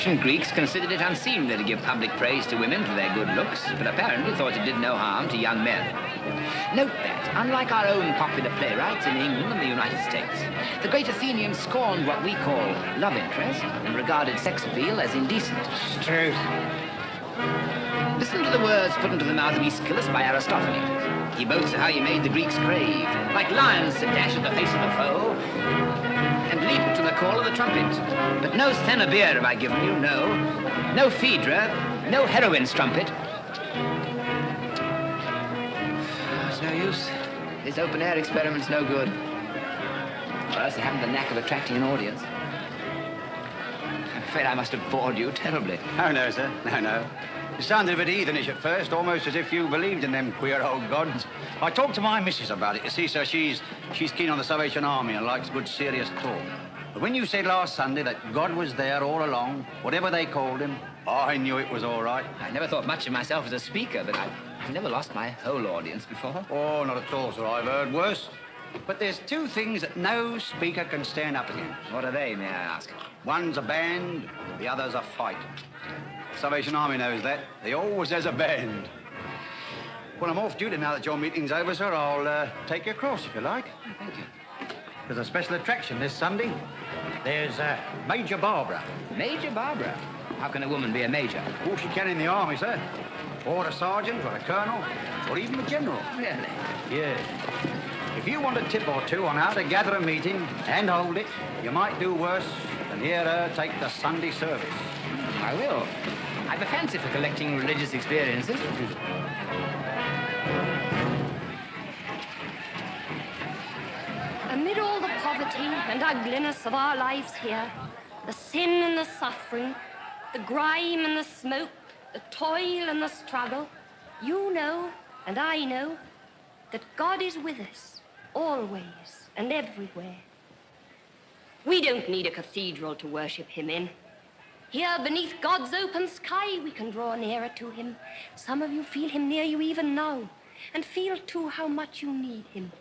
ancient Greeks considered it unseemly to give public praise to women for their good looks, but apparently thought it did no harm to young men. Note that, unlike our own popular playwrights in England and the United States, the great Athenians scorned what we call love interest and regarded sex appeal as indecent. It's true. Listen to the words put into the mouth of Aeschylus by Aristophanes. He boasts of how he made the Greeks crave, like lions to dash at the face of the foe, and leap to the call of the trumpet. But no Thanabeer have I given you, no Phaedra, no heroine strumpet. It's no use. This open-air experiment's no good. Or else they haven't the knack of attracting an audience. I'm afraid I must have bored you terribly. Oh, no, sir. No. You sounded a bit heathenish at first, almost as if you believed in them queer old gods. I talked to my missus about it. You see, sir, she's keen on the Salvation Army and likes good, serious talk. But when you said last Sunday that God was there all along, whatever they called him, I knew it was all right. I never thought much of myself as a speaker, but I've never lost my whole audience before. Oh, not at all, sir. I've heard worse. But there's two things that no speaker can stand up against. What are they, may I ask? One's a band, the other's a fight. Salvation Army knows that. They always has a band. Well, I'm off duty now that your meeting's over, sir. I'll take you across, if you like. Oh, thank you. There's a special attraction this Sunday. There's Major Barbara. Major Barbara? How can a woman be a major? Oh, she can in the army, sir. Or a sergeant, or a colonel, or even a general. Really? Yeah. If you want a tip or two on how to gather a meeting and hold it, you might do worse than hear her take the Sunday service. I will. I've a fancy for collecting religious experiences. Amid all the poverty and ugliness of our lives here, the sin and the suffering, the grime and the smoke, the toil and the struggle, you know, and I know, that God is with us, always and everywhere. We don't need a cathedral to worship him in. Here, beneath God's open sky, we can draw nearer to him. Some of you feel him near you even now, and feel, too, how much you need him.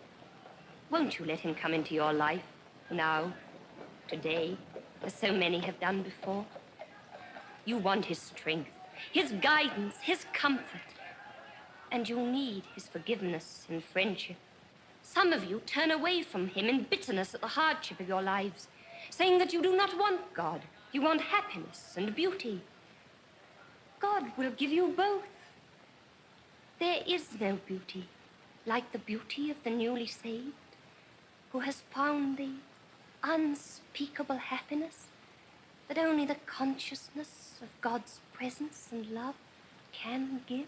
Won't you let him come into your life, now, today, as so many have done before? You want his strength, his guidance, his comfort, and you need his forgiveness and friendship. Some of you turn away from him in bitterness at the hardship of your lives, saying that you do not want God. You want happiness and beauty. God will give you both. There is no beauty like the beauty of the newly saved, who has found the unspeakable happiness that only the consciousness of God's presence and love can give.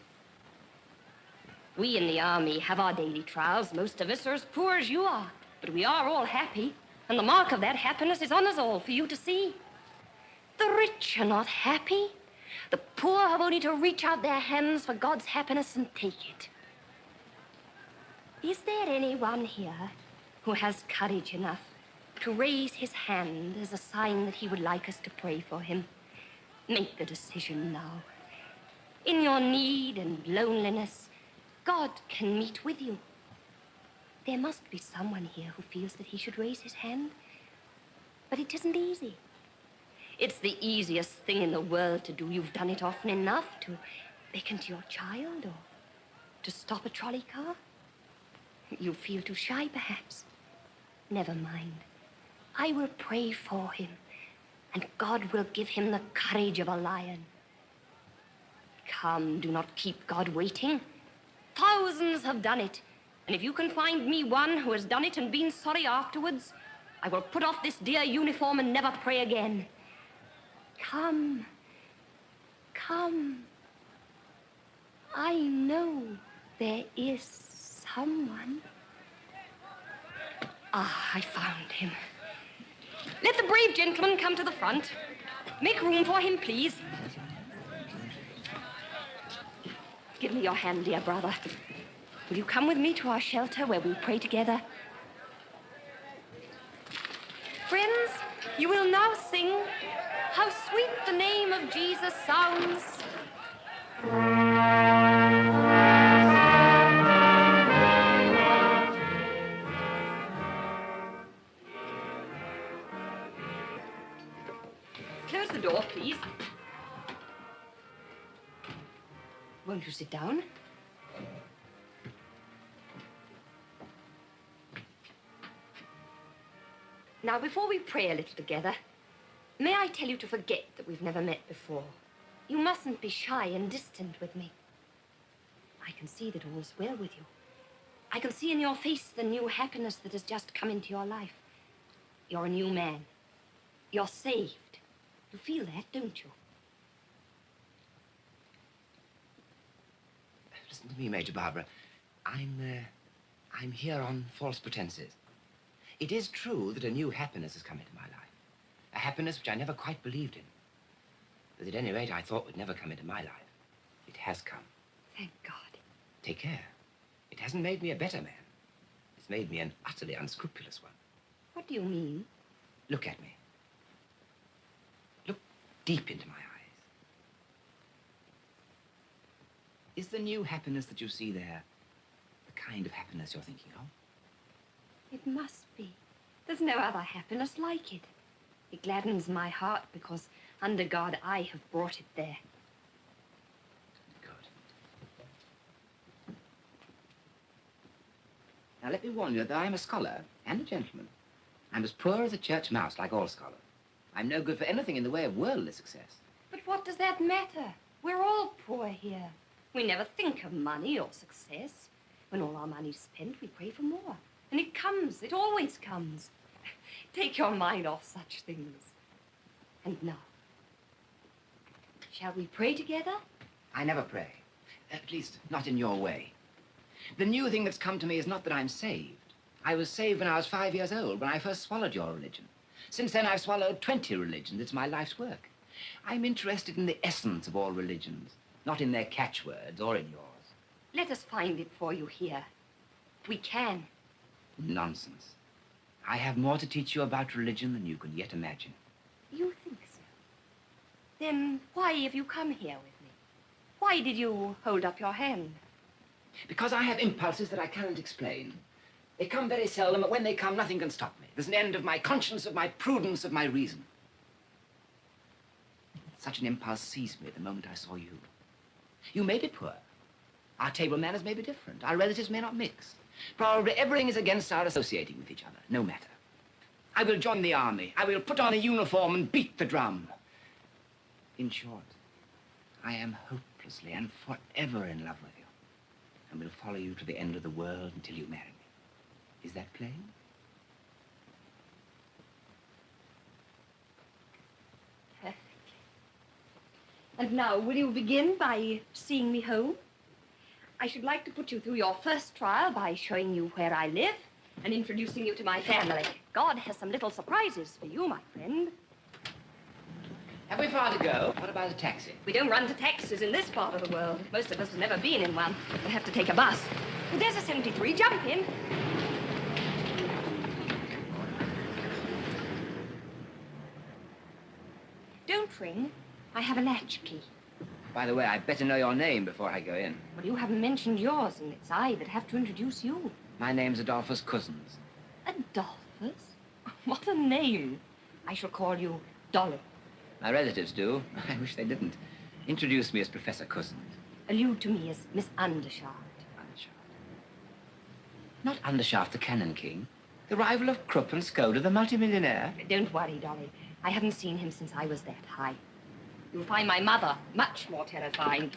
We in the army have our daily trials. Most of us are as poor as you are, but we are all happy, and the mark of that happiness is on us all for you to see. The rich are not happy. The poor have only to reach out their hands for God's happiness and take it. Is there anyone here who has courage enough to raise his hand as a sign that he would like us to pray for him? Make the decision now. In your need and loneliness, God can meet with you. There must be someone here who feels that he should raise his hand, but it isn't easy. It's the easiest thing in the world to do. You've done it often enough to beckon to your child or to stop a trolley car. You feel too shy, perhaps. Never mind. I will pray for him, and God will give him the courage of a lion. Come, do not keep God waiting. Thousands have done it, and if you can find me one who has done it and been sorry afterwards, I will put off this dear uniform and never pray again. Come, come. I know there is someone. Ah, I found him. Let the brave gentleman come to the front. Make room for him, please. Give me your hand, dear brother. Will you come with me to our shelter where we'll pray together? Friends, you will now sing How Sweet the Name of Jesus Sounds. Close the door, please. Won't you sit down? Now, before we pray a little together, may I tell you to forget that we've never met before? You mustn't be shy and distant with me. I can see that all's well with you. I can see in your face the new happiness that has just come into your life. You're a new man. You're saved. You feel that, don't you? Listen to me, Major Barbara. I'm here on false pretenses. It is true that a new happiness has come into my life. A happiness which I never quite believed in. But at any rate, I thought would never come into my life. It has come. Thank God. Take care. It hasn't made me a better man. It's made me an utterly unscrupulous one. What do you mean? Look at me. Look deep into my eyes. Is the new happiness that you see there the kind of happiness you're thinking of? It must be. There's no other happiness like it. It gladdens my heart because, under God, I have brought it there. Good. Now, let me warn you that I'm a scholar and a gentleman. I'm as poor as a church mouse, like all scholars. I'm no good for anything in the way of worldly success. But what does that matter? We're all poor here. We never think of money or success. When all our money's spent, we pray for more. And it comes. It always comes. Take your mind off such things. And now, shall we pray together? I never pray. At least, not in your way. The new thing that's come to me is not that I'm saved. I was saved when I was 5 years old, when I first swallowed your religion. Since then, I've swallowed 20 religions. It's my life's work. I'm interested in the essence of all religions, not in their catchwords or in yours. Let us find it for you here. We can. Nonsense. I have more to teach you about religion than you can yet imagine. You think so? Then why have you come here with me? Why did you hold up your hand? Because I have impulses that I cannot explain. They come very seldom, but when they come, nothing can stop me. There's an end of my conscience, of my prudence, of my reason. Such an impulse seized me the moment I saw you. You may be poor. Our table manners may be different. Our relatives may not mix. Probably everything is against our associating with each other. No matter. I will join the army. I will put on a uniform and beat the drum. In short, I am hopelessly and forever in love with you, and will follow you to the end of the world until you marry me. Is that plain? Perfectly. And now, will you begin by seeing me home? I should like to put you through your first trial by showing you where I live and introducing you to my family. God has some little surprises for you, my friend. Have we far to go? What about a taxi? We don't run to taxis in this part of the world. Most of us have never been in one. We have to take a bus. Well, there's a 73. Jump in. Don't ring. I have a latchkey. By the way, I'd better know your name before I go in. Well, you haven't mentioned yours, and it's I that have to introduce you. My name's Adolfo Cusins. Adolphus? What a name. I shall call you Dolly. My relatives do. I wish they didn't. Introduce me as Professor Cusins. Allude to me as Miss Undershaft. Undershaft. Not Undershaft, the Cannon King. The rival of Krupp and Skoda, the multimillionaire. Don't worry, Dolly. I haven't seen him since I was that high. You'll find my mother much more terrifying.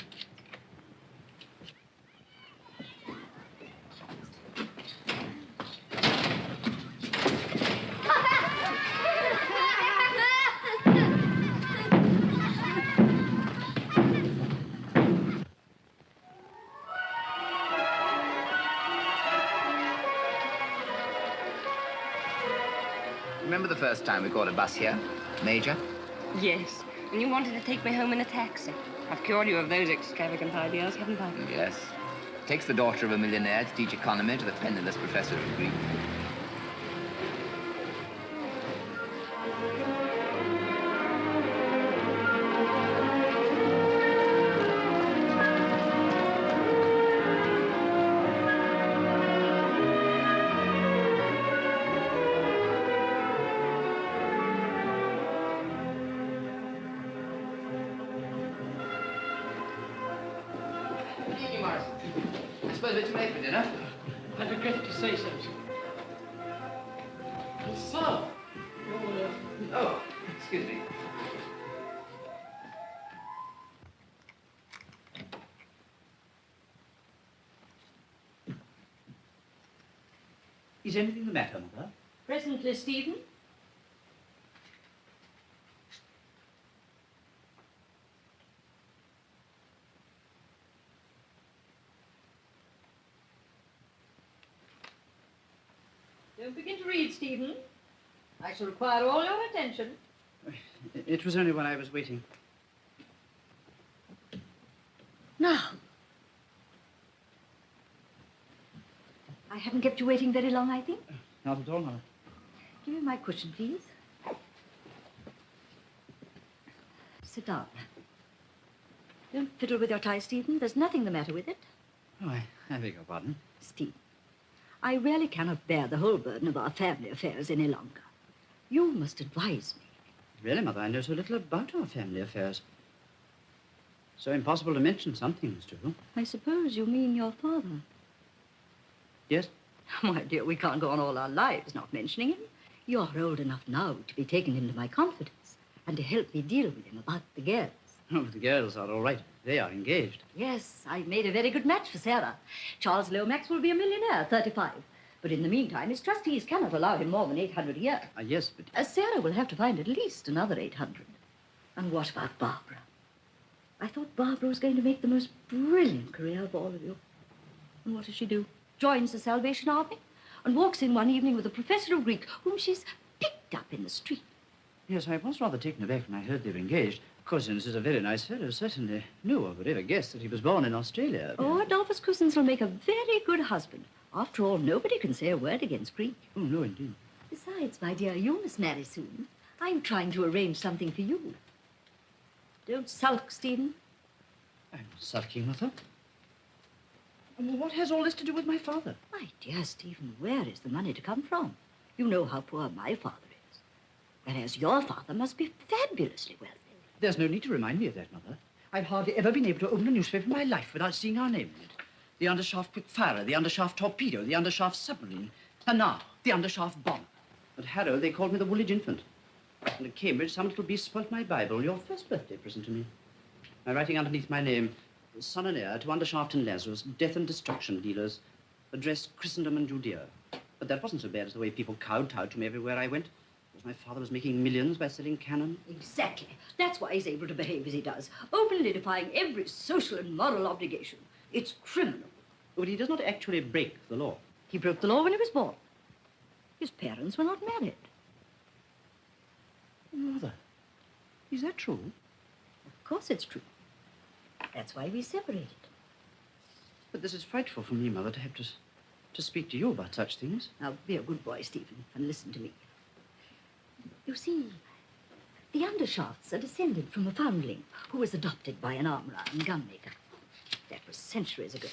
Remember the first time we caught a bus here, Major? Yes, and you wanted to take me home in a taxi. I've cured you of those extravagant ideas, haven't I? Yes. Takes the daughter of a millionaire to teach economy to the penniless professor of Greek. evening, Morrison. I suppose we're too late for dinner? I regret to say so, sir. So, Oh, excuse me. Is anything the matter, Mother? Presently, Stephen. Don't begin to read, Stephen. I shall require all your attention. It was only when I was waiting. Now. I haven't kept you waiting very long, I think. Not at all, Mother. Give me my cushion, please. Sit down. Don't fiddle with your tie, Stephen. There's nothing the matter with it. Oh, I beg your pardon. Stephen, I really cannot bear the whole burden of our family affairs any longer. You must advise me. Really, Mother, I know so little about our family affairs. So impossible to mention some things, too. I suppose you mean your father. Yes? My dear, we can't go on all our lives not mentioning him. You're old enough now to be taken into my confidence and to help me deal with him about the girls. Oh, the girls are all right. They are engaged. Yes, I've made a very good match for Sarah. Charles Lomax will be a millionaire, 35. But in the meantime, his trustees cannot allow him more than 800 a year. Yes, but... Sarah will have to find at least another 800. And what about Barbara? I thought Barbara was going to make the most brilliant career of all of you. And what does she do? Joins the Salvation Army and walks in one evening with a professor of Greek whom she's picked up in the street. Yes, I was rather taken aback when I heard they were engaged. Cusins is a very nice fellow, certainly. No one would ever guess that he was born in Australia. Oh, Adolfo Cusins will make a very good husband. After all, nobody can say a word against Greek. Oh, no, indeed. Besides, my dear, you must marry soon. I'm trying to arrange something for you. Don't sulk, Stephen. I'm not sulking, Mother. And what has all this to do with my father? My dear Stephen, where is the money to come from? You know how poor my father is. Whereas your father must be fabulously wealthy. There's no need to remind me of that, Mother. I've hardly ever been able to open a newspaper in my life without seeing our name in it. The undershaft quick-firer, the undershaft torpedo, the undershaft submarine, and now the undershaft bomb. At Harrow, they called me the Woolwich Infant. And at Cambridge, some little beast spoilt my Bible, your first birthday present to me. By writing underneath my name, son and heir to Undershaft and Lazarus, death and destruction dealers, address Christendom and Judea. But that wasn't so bad as the way people kowtowed to me everywhere I went. Because my father was making millions by selling Cannon. Exactly. That's why he's able to behave as he does, openly defying every social and moral obligation. It's criminal. But he does not actually break the law. He broke the law when he was born. His parents were not married. Mother, is that true? Of course it's true. That's why we separated. But this is frightful for me, Mother, to have to speak to you about such things. Now, be a good boy, Stephen, and listen to me. You see, the Undershafts are descended from a foundling who was adopted by an armourer and gunmaker. That was centuries ago.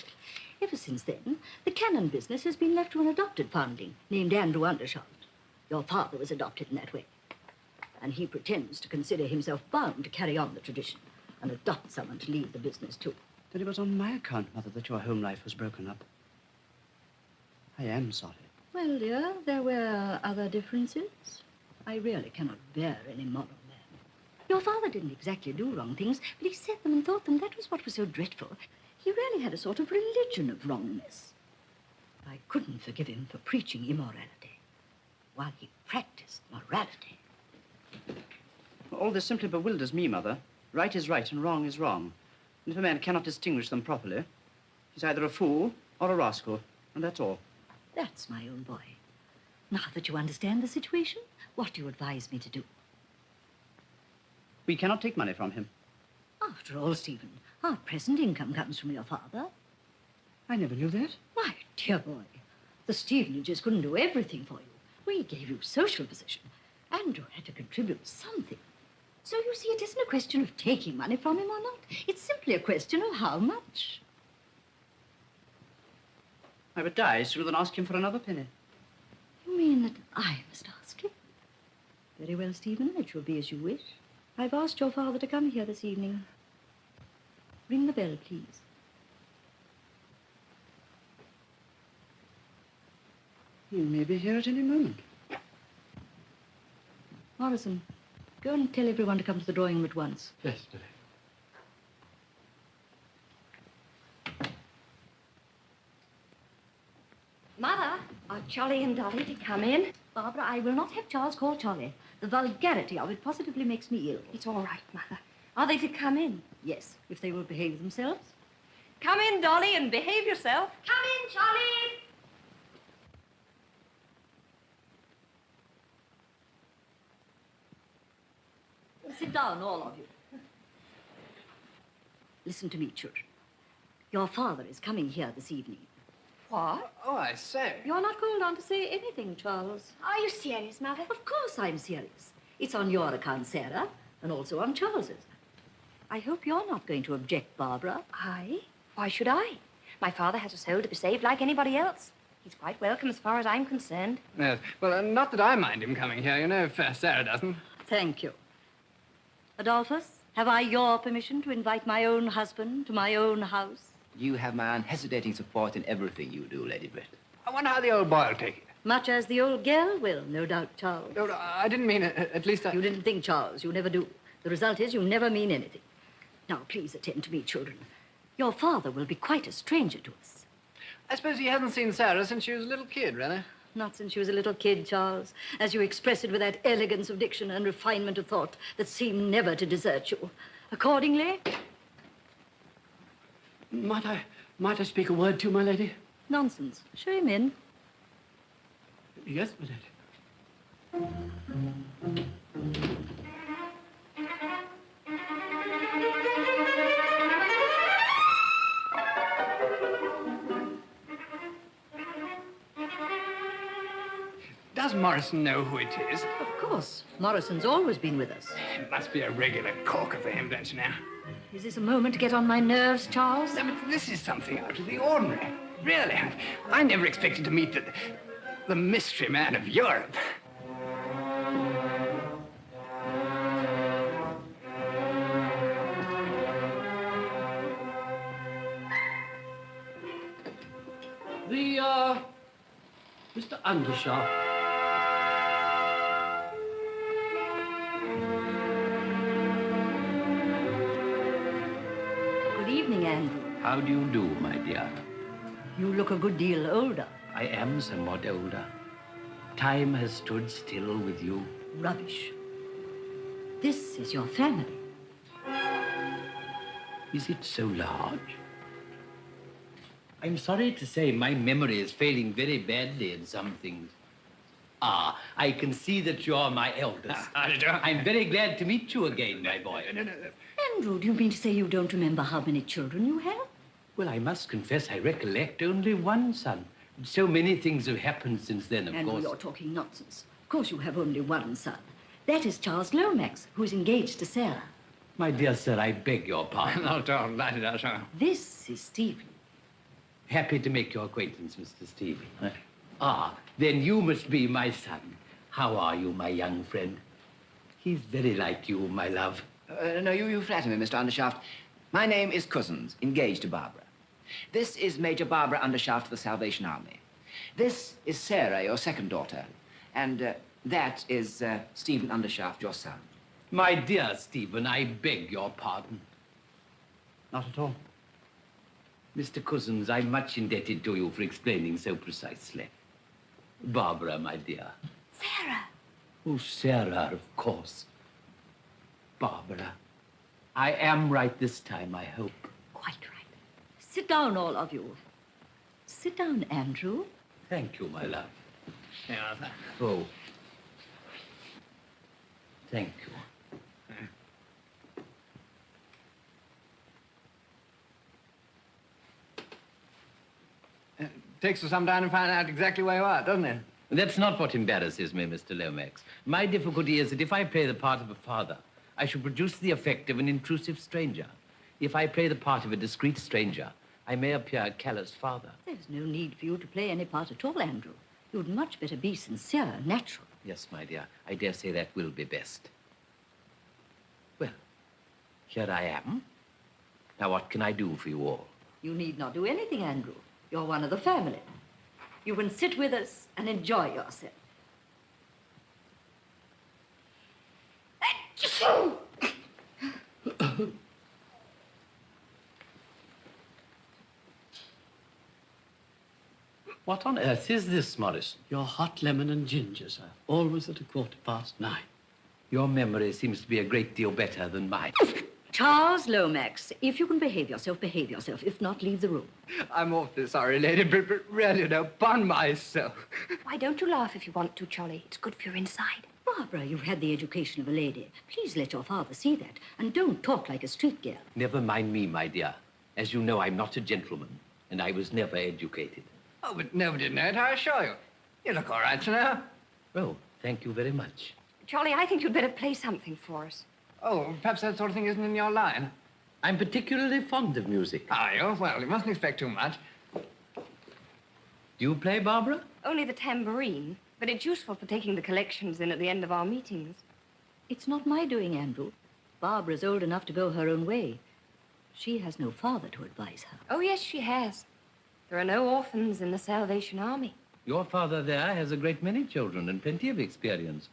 Ever since then, the Cannon business has been left to an adopted foundling named Andrew Undershaft. Your father was adopted in that way. And he pretends to consider himself bound to carry on the tradition and adopt someone to lead the business, too. Then it was on my account, Mother, that your home life was broken up. I am sorry. Well, dear, there were other differences. I really cannot bear any moral man. Your father didn't exactly do wrong things, but he said them and thought them. That was what was so dreadful. He really had a sort of religion of wrongness. I couldn't forgive him for preaching immorality while he practiced morality. All this simply bewilders me, Mother. Right is right and wrong is wrong. And if a man cannot distinguish them properly, he's either a fool or a rascal, and that's all. That's my own boy. Now that you understand the situation, what do you advise me to do? We cannot take money from him. After all, Stephen, our present income comes from your father. I never knew that. My dear boy, the Stevenages couldn't do everything for you. We gave you social position, and you had to contribute something. So you see, it isn't a question of taking money from him or not. It's simply a question of how much. I would die sooner than ask him for another penny. You mean that I must ask him? Very well, Stephen, it shall be as you wish. I've asked your father to come here this evening. Ring the bell, please. He may be here at any moment. Morrison, go and tell everyone to come to the drawing room at once. Yes, Lily. Mother, are Charlie and Dolly to come in? Barbara, I will not have Charles call Charlie. The vulgarity of it positively makes me ill. It's all right, Mother. Are they to come in? Yes, if they will behave themselves. Come in, Dolly, and behave yourself. Come in, Charlie. Sit down, all of you. Listen to me, children. Your father is coming here this evening. What? Oh, I say. You're not called on to say anything, Charles. Are you serious, Mother? Of course I'm serious. It's on your account, Sarah, and also on Charles's. I hope you're not going to object, Barbara. I? Why should I? My father has a soul to be saved like anybody else. He's quite welcome as far as I'm concerned. Yes. Well, not that I mind him coming here, you know, if Sarah doesn't. Thank you. Adolphus, have I your permission to invite my own husband to my own house? You have my unhesitating support in everything you do, Lady Brett. I wonder how the old boy will take it. Much as the old girl will, no doubt, Charles. No, I didn't mean it. At least I... You didn't think, Charles. You never do. The result is you never mean anything. Now, please attend to me, children. Your father will be quite a stranger to us. I suppose he hasn't seen Sarah since she was a little kid, really? Not since she was a little kid, Charles, as you express it with that elegance of diction and refinement of thought that seem never to desert you. Accordingly... Might I speak a word to you, my lady? Nonsense. Show him in. Yes, my lady. Does Morrison know who it is? Of course. Morrison's always been with us. It must be a regular corker for him, don't you know? Is this a moment to get on my nerves, Charles? No, but this is something out of the ordinary. Really, I never expected to meet the mystery man of Europe. Mr. Undershaft. Good evening, Andrew. How do you do, my dear? You look a good deal older. I am somewhat older. Time has stood still with you. Rubbish. This is your family. Is it so large? I'm sorry to say my memory is failing very badly in some things. Ah, I can see that you're my eldest. I'm very glad to meet you again, my boy. Andrew, do you mean to say you don't remember how many children you have? Well, I must confess I recollect only one son. So many things have happened since then, of Andrew, course. you're talking nonsense. Of course you have only one son. That is Charles Lomax, who's engaged to Sarah. My dear sir, I beg your pardon. This is Stephen. Happy to make your acquaintance, Mr. Stephen. Ah, then you must be my son. How are you, my young friend? He's very like you, my love. No, you flatter me, Mr. Undershaft. My name is Cusins, engaged to Barbara. This is Major Barbara Undershaft of the Salvation Army. This is Sarah, your second daughter. And that is Stephen Undershaft, your son. My dear Stephen, I beg your pardon. Not at all. Mr. Cusins, I'm much indebted to you for explaining so precisely. Barbara, my dear. Sarah. Oh, Sarah, of course. Barbara. I am right this time, I hope. Quite right. Sit down, all of you. Sit down, Andrew. Thank you, my love. Yeah, Oh. Thank you. Takes us some time to find out exactly where you are, doesn't it? That's not what embarrasses me, Mr. Lomax. My difficulty is that if I play the part of a father, I should produce the effect of an intrusive stranger. If I play the part of a discreet stranger, I may appear a callous father. There's no need for you to play any part at all, Andrew. You'd much better be sincere and natural. Yes, my dear. I dare say that will be best. Well, here I am. Now, what can I do for you all? You need not do anything, Andrew. You're one of the family. You can sit with us and enjoy yourself. What on earth is this, Morrison? Your hot lemon and ginger, sir. Always at 9:15. Your memory seems to be a great deal better than mine. Charles Lomax, if you can behave yourself, behave yourself. If not, leave the room. I'm awfully sorry, lady, but really, no, upon myself. Why don't you laugh if you want to, Charlie? It's good for your inside. Barbara, you've had the education of a lady. Please let your father see that. And don't talk like a street girl. Never mind me, my dear. As you know, I'm not a gentleman, and I was never educated. Oh, but nobody did know it, I assure you. You look all right, you know. Oh, thank you very much. Charlie, I think you'd better play something for us. Oh, perhaps that sort of thing isn't in your line. I'm particularly fond of music. Are you? Well, you mustn't expect too much. Do you play, Barbara? Only the tambourine, but it's useful for taking the collections in at the end of our meetings. It's not my doing, Andrew. Barbara's old enough to go her own way. She has no father to advise her. Oh, yes, she has. There are no orphans in the Salvation Army. Your father there has a great many children and plenty of experience,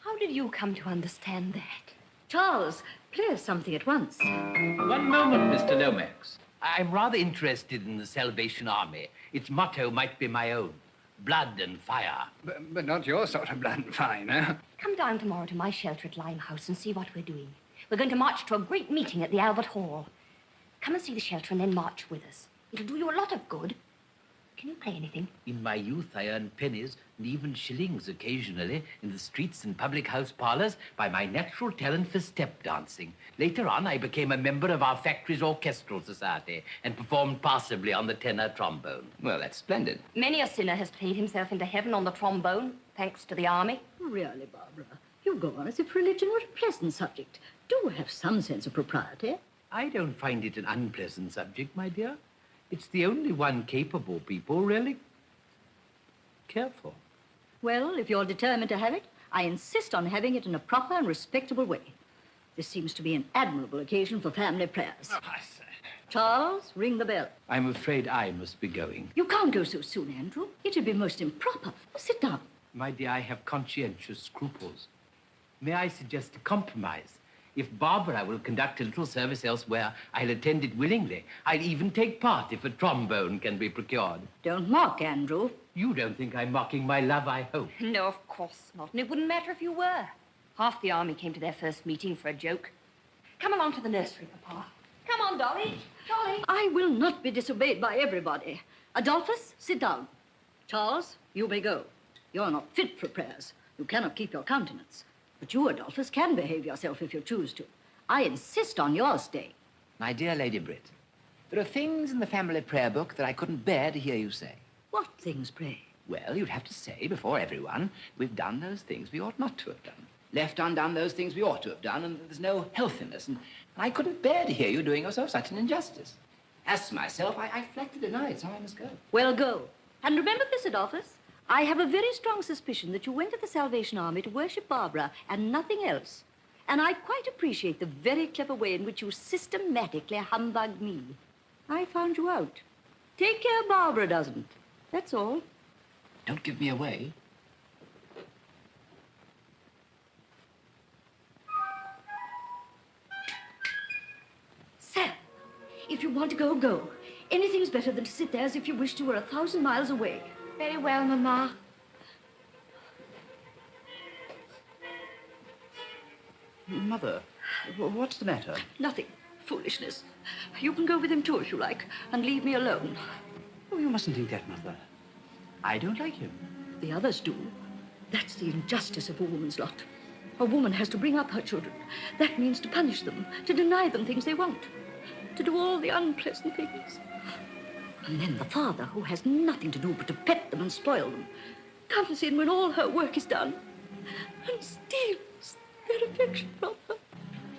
How did you come to understand that? Charles, play us something at once. One moment, Mr. Lomax. I'm rather interested in the Salvation Army. Its motto might be my own. Blood and fire. But not your sort of blood and fire, no? Come down tomorrow to my shelter at Limehouse and see what we're doing. We're going to march to a great meeting at the Albert Hall. Come and see the shelter and then march with us. It'll do you a lot of good. Can you play anything? In my youth, I earned pennies and even shillings occasionally in the streets and public house parlors by my natural talent for step dancing. Later on, I became a member of our factory's orchestral society and performed passably on the tenor trombone. Well, that's splendid. Many a sinner has played himself into heaven on the trombone, thanks to the army. Really, Barbara, you go on as if religion were a pleasant subject. Do have some sense of propriety. I don't find it an unpleasant subject, my dear. It's the only one capable people really care for. Well, if you're determined to have it, I insist on having it in a proper and respectable way. This seems to be an admirable occasion for family prayers. Oh, I say. Charles, ring the bell. I'm afraid I must be going. You can't go so soon, Andrew. It'd be most improper. Sit down. My dear, I have conscientious scruples. May I suggest a compromise? If Barbara will conduct a little service elsewhere, I'll attend it willingly. I'll even take part if a trombone can be procured. Don't mock, Andrew. You don't think I'm mocking my love, I hope. No, of course not. And it wouldn't matter if you were. Half the army came to their first meeting for a joke. Come along to the nursery, Papa. Come on, Dolly. Dolly. I will not be disobeyed by everybody. Adolphus, sit down. Charles, you may go. You're not fit for prayers. You cannot keep your countenance. But you, Adolphus, can behave yourself if you choose to. I insist on your staying. My dear Lady Britt, there are things in the family prayer book that I couldn't bear to hear you say. What things, pray? Well, you'd have to say before everyone, we've done those things we ought not to have done. Left undone those things we ought to have done, and there's no health in us. And I couldn't bear to hear you doing yourself such an injustice. As for myself, I flatly deny it, so I must go. Well, go. And remember this, Adolphus. I have a very strong suspicion that you went to the Salvation Army to worship Barbara and nothing else. And I quite appreciate the very clever way in which you systematically humbugged me. I found you out. Take care Barbara doesn't. That's all. Don't give me away. Sam, if you want to go, go. Anything's better than to sit there as if you wished you were 1,000 miles away. Very well, Mama. Mother, what's the matter? Nothing. Foolishness. You can go with him too, if you like, and leave me alone. Oh, you mustn't think that, Mother. I don't like him. The others do. That's the injustice of a woman's lot. A woman has to bring up her children. That means to punish them, to deny them things they want, to do all the unpleasant things. And then the father, who has nothing to do but to pet them and spoil them, comes in when all her work is done and steals their affection from her.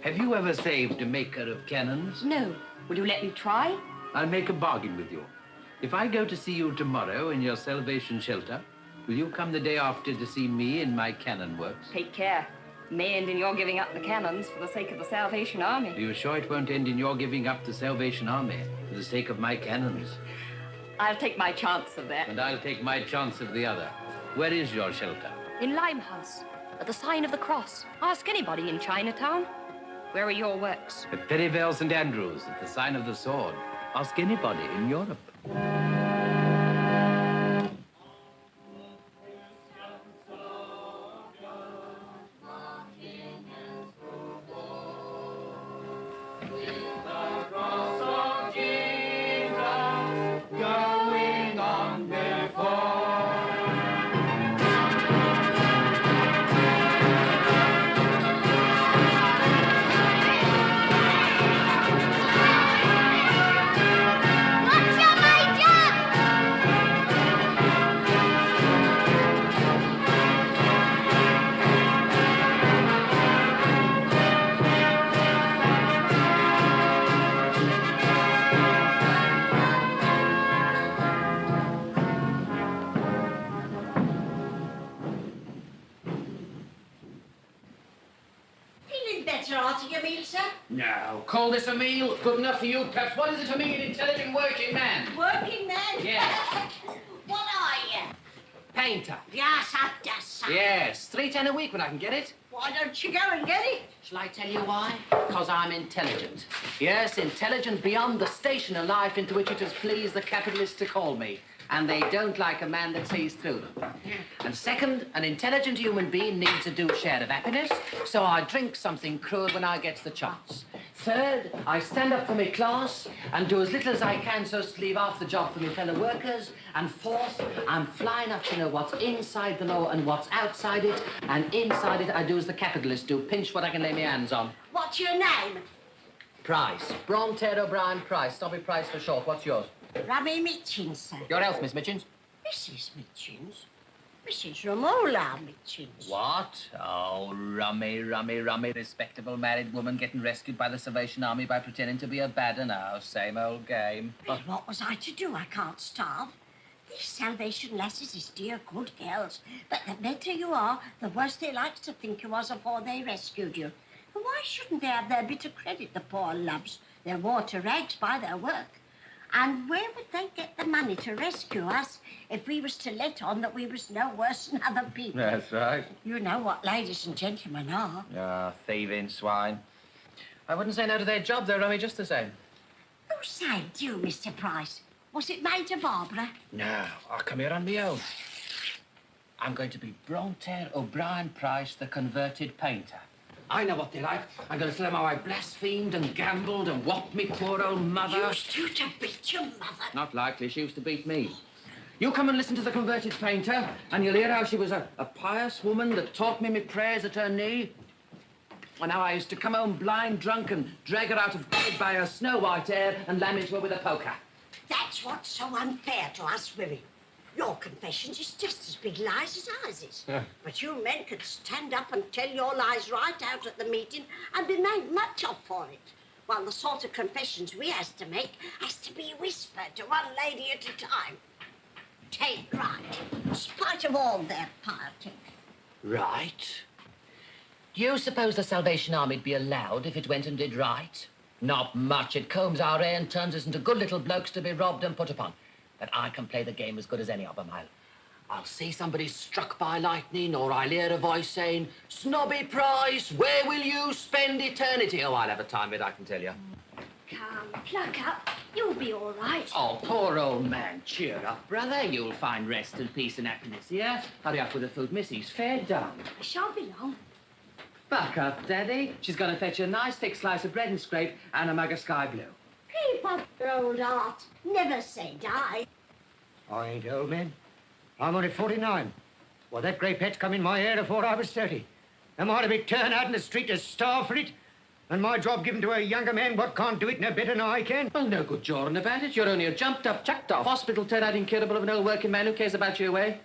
Have you ever saved a maker of cannons? No. Will you let me try? I'll make a bargain with you. If I go to see you tomorrow in your Salvation shelter, will you come the day after to see me in my cannon works? Take care. It may end in your giving up the cannons for the sake of the Salvation Army. Are you sure it won't end in your giving up the Salvation Army for the sake of my cannons? I'll take my chance of that. And I'll take my chance of the other. Where is your shelter? In Limehouse, at the sign of the cross. Ask anybody in Chinatown. Where are your works? At Perivale St. Andrews, at the sign of the sword. Ask anybody in Europe. No. Call this a meal? Good enough for you, perhaps. What is it to me, an intelligent working man? Working man? Yes. What are you? Painter. Yes, I just. Yes. $3.10 a week when I can get it. Why don't you go and get it? Shall I tell you why? Because I'm intelligent. Yes, intelligent beyond the station of life into which it has pleased the capitalists to call me. And they don't like a man that sees through them. And second, an intelligent human being needs a due share of happiness, so I drink something crude when I get the chance. Third, I stand up for my class and do as little as I can so as to leave half the job for my fellow workers. And fourth, I'm flying up to know what's inside the law and what's outside it. And inside it, I do as the capitalists do, pinch what I can lay my hands on. What's your name? Price. Bronte O'Brien Price. Snobby Price for short. What's yours? Rummy Mitchins, sir. Your health, Miss Mitchins. Mrs. Mitchins? Mrs. Romola Mitchins. What? Oh, rummy, rummy, rummy. Respectable married woman getting rescued by the Salvation Army by pretending to be a badder now. Same old game. Well, what was I to do? I can't starve. These Salvation lasses is dear good girls. But the better you are, the worse they likes to think you was afore they rescued you. And why shouldn't they have their bit of credit, the poor loves? They're wore to rags by their work. And where would they get the money to rescue us if we was to let on that we was no worse than other people? That's right. You know what ladies and gentlemen are. Ah, thieving swine. I wouldn't say no to their job, though, rummy, just the same. Who saved you, Mr. Price? Was it Major Barbara? No, I come here on my own. I'm going to be Bronte O'Brien Price, the converted painter. I know what they like. I'm going to tell them how I blasphemed and gambled and whopped me poor old mother. Used you to beat your mother? Not likely. She used to beat me. You come and listen to the converted painter, and you'll hear how she was a pious woman that taught me my prayers at her knee. And how I used to come home blind drunk and drag her out of bed by her snow-white hair and lam into her with a poker. That's what's so unfair to us women. Your confessions is just as big lies as ours is. Yeah. But you men could stand up and tell your lies right out at the meeting and be made much of for it. While the sort of confessions we has to make has to be whispered to one lady at a time. Take right, in spite of all their piety. Right? Do you suppose the Salvation Army'd be allowed if it went and did right? Not much. It combs our hair and turns us into good little blokes to be robbed and put upon. But I can play the game as good as any of them. I'll see somebody struck by lightning, or I'll hear a voice saying, "Snobby Price, where will you spend eternity?" Oh, I'll have a time of it, I can tell you. Come, pluck up. You'll be all right. Oh, poor old man. Cheer up, brother. You'll find rest and peace and happiness here. Hurry up with the food, missus. Fair down. I shan't be long. Buck up, Daddy. She's going to fetch you a nice thick slice of bread and scrape and a mug of sky blue. Keep up your old art. Never say die. I ain't old, man. I'm only 49. Well, that grey patch come in my hair before I was 30. Am I to be turned out in the street to starve for it? And my job given to a younger man what can't do it no better than I can? Well, no good jawing about it. You're only a jumped up, chucked off hospital turned out incurable of an old working man who cares about your way.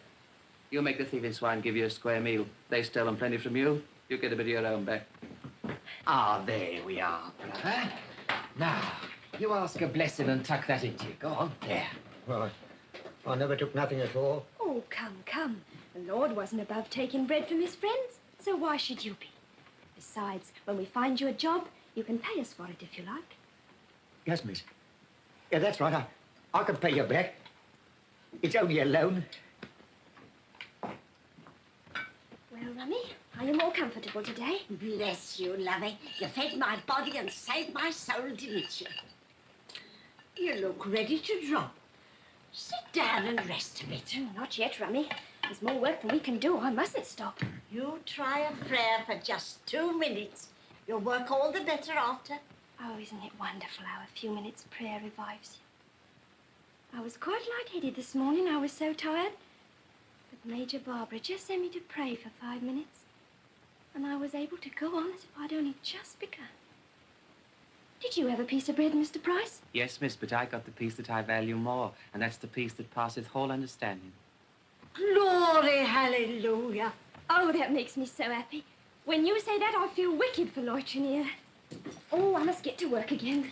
You make the thieving swine give you a square meal. They stolen plenty from you. You get a bit of your own back. Ah, there we are, brother. Now, you ask a blessing and tuck that into you. Go on. There. Well, I never took nothing at all. Oh, come. The Lord wasn't above taking bread from his friends, so why should you be? Besides, when we find you a job, you can pay us for it if you like. Yes, miss. Yeah, that's right. I can pay you back. It's only a loan. Well, Rummy, are you more comfortable today? Bless you, lovey. You fed my body and saved my soul, didn't you? You look ready to drop. Sit down and rest a bit. Oh, not yet, Rummy. There's more work than we can do. I mustn't stop. You try a prayer for just 2 minutes. You'll work all the better after. Oh, isn't it wonderful how a few minutes' prayer revives you? I was quite lightheaded this morning. I was so tired. But Major Barbara just sent me to pray for 5 minutes. And I was able to go on as if I'd only just begun. Did you have a piece of bread, Mr. Price? Yes, miss, but I got the piece that I value more, and that's the piece that passeth whole understanding. Glory, hallelujah. Oh, that makes me so happy. When you say that, I feel wicked for loitering here. Oh, I must get to work again.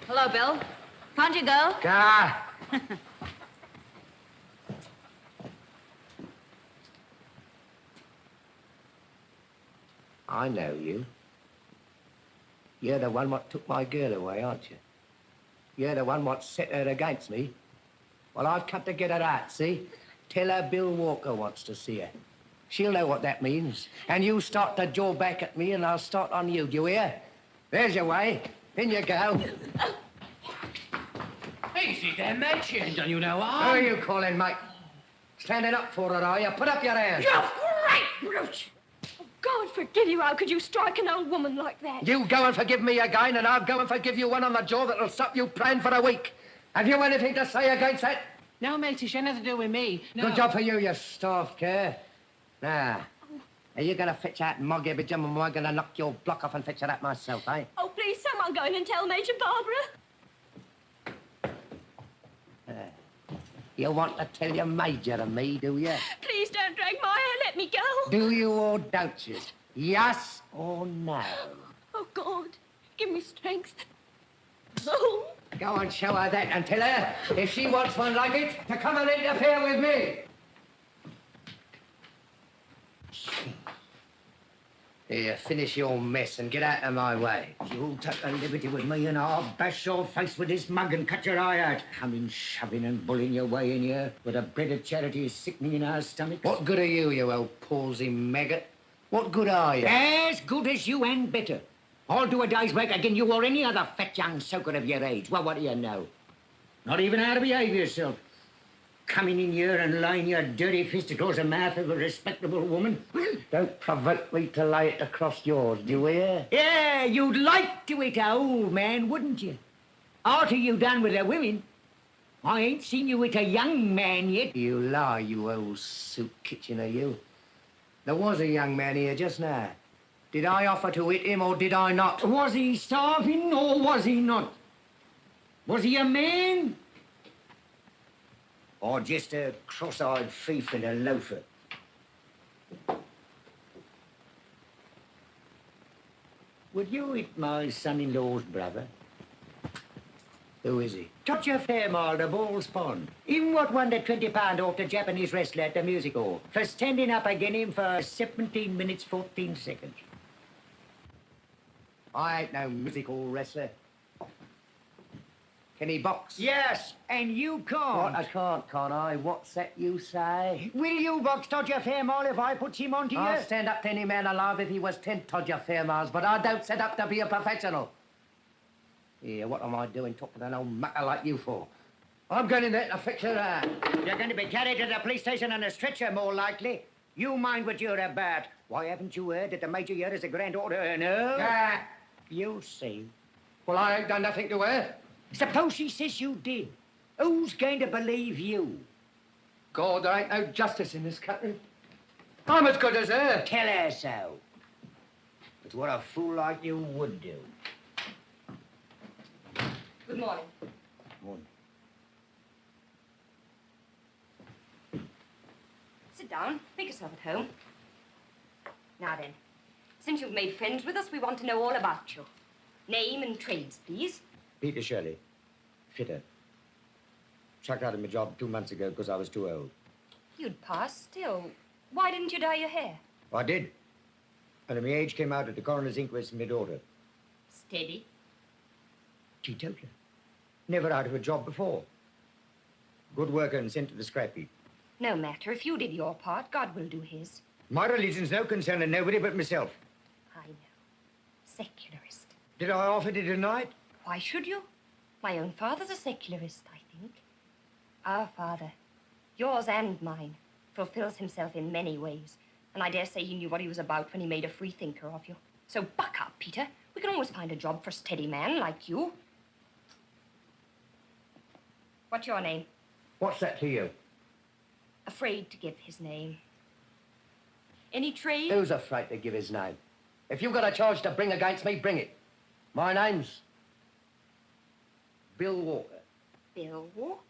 Hello, Bill. How'd you go? I know you. You're the one what took my girl away, aren't you? You're the one what set her against me. Well, I've come to get her out, see? Tell her Bill Walker wants to see her. She'll know what that means. And you start to jaw back at me and I'll start on you, do you hear? There's your way. In you go. Easy there, mate. She ain't done you no harm. Who are you calling, mate? Standing up for her, are you? Put up your hands. You great brute! Oh, God forgive you. How could you strike an old woman like that? You go and forgive me again, and I'll go and forgive you one on the jaw that'll stop you praying for a week. Have you anything to say against that? No, mate, it's nothing to do with me. No. Good job for you, you staff care. Now, are you going to fetch that mug, every gem, or am I going to knock your block off and fetch her out myself, eh? Oh, please, someone go in and tell Major Barbara. You want to tell your Major and me, do you? Please don't drag my hair. Let me go. Do you or don't you? Yes or no? Oh, God, give me strength. Oh. Go and show her that and tell her, if she wants one like it, to come and interfere with me. Here, finish your mess and get out of my way. You'll take a liberty with me and I'll bash your face with this mug and cut your eye out. Coming, shoving and bullying your way in here with a bread of charity is sickening in our stomachs. What good are you, you old palsy maggot? What good are you? As good as you and better. I'll do a day's work again you or any other fat young soaker of your age. Well, what do you know? Not even how to behave yourself. Coming in here and laying your dirty fist across the mouth of a respectable woman. Don't provoke me to lay it across yours, do you hear? Yeah, you'd like to hit a old man, wouldn't you? After you done with the women. I ain't seen you hit a young man yet. You lie, you old soup kitchener, you. There was a young man here just now. Did I offer to hit him or did I not? Was he starving or was he not? Was he a man? Or just a cross-eyed thief and a loafer? Would you hit my son-in-law's brother? Who is he? Todger Fairmile, the Ball's Pond. Him what won the £20 off the Japanese wrestler at the music hall for standing up against him for 17 minutes, 14 seconds. I ain't no music hall wrestler. Can he box? Yes, and you can't. What, I can't I? What's that you say? Will you box Todger Fairmile if I put him onto you? I'll stand up to any man alive if he was 10 Todger Fairmiles, but I don't set up to be a professional. Here, what am I doing talking to an old mucker like you for? I'm going in there to fix her out. You're going to be carried to the police station on a stretcher, more likely. You mind what you're about. Why, haven't you heard that the Major here is a grand order, no? You'll see. Well, I ain't done nothing to her. Suppose she says you did. Who's going to believe you? God, there ain't no justice in this country. I'm as good as her. Tell her so. It's what a fool like you would do. Good morning. Morning. Sit down. Make yourself at home. Now then, since you've made friends with us, we want to know all about you. Name and trades, please. Peter Shirley, fitter. Chucked out of my job 2 months ago because I was too old. You'd pass still. Why didn't you dye your hair? I did. And my age came out at the coroner's inquest and my daughter. Steady. Teetotaler. Never out of a job before. Good worker and sent to the scrap heap. No matter. If you did your part, God will do his. My religion's no concern of nobody but myself. I know. Secularist. Did I offer to deny it? Why should you? My own father's a secularist, I think. Our father, yours and mine, fulfills himself in many ways. And I dare say he knew what he was about when he made a free thinker of you. So buck up, Peter. We can always find a job for a steady man like you. What's your name? What's that to you? Afraid to give his name. Any trade? Who's afraid to give his name? If you've got a charge to bring against me, bring it. My name's Bill Walker. Bill Walker?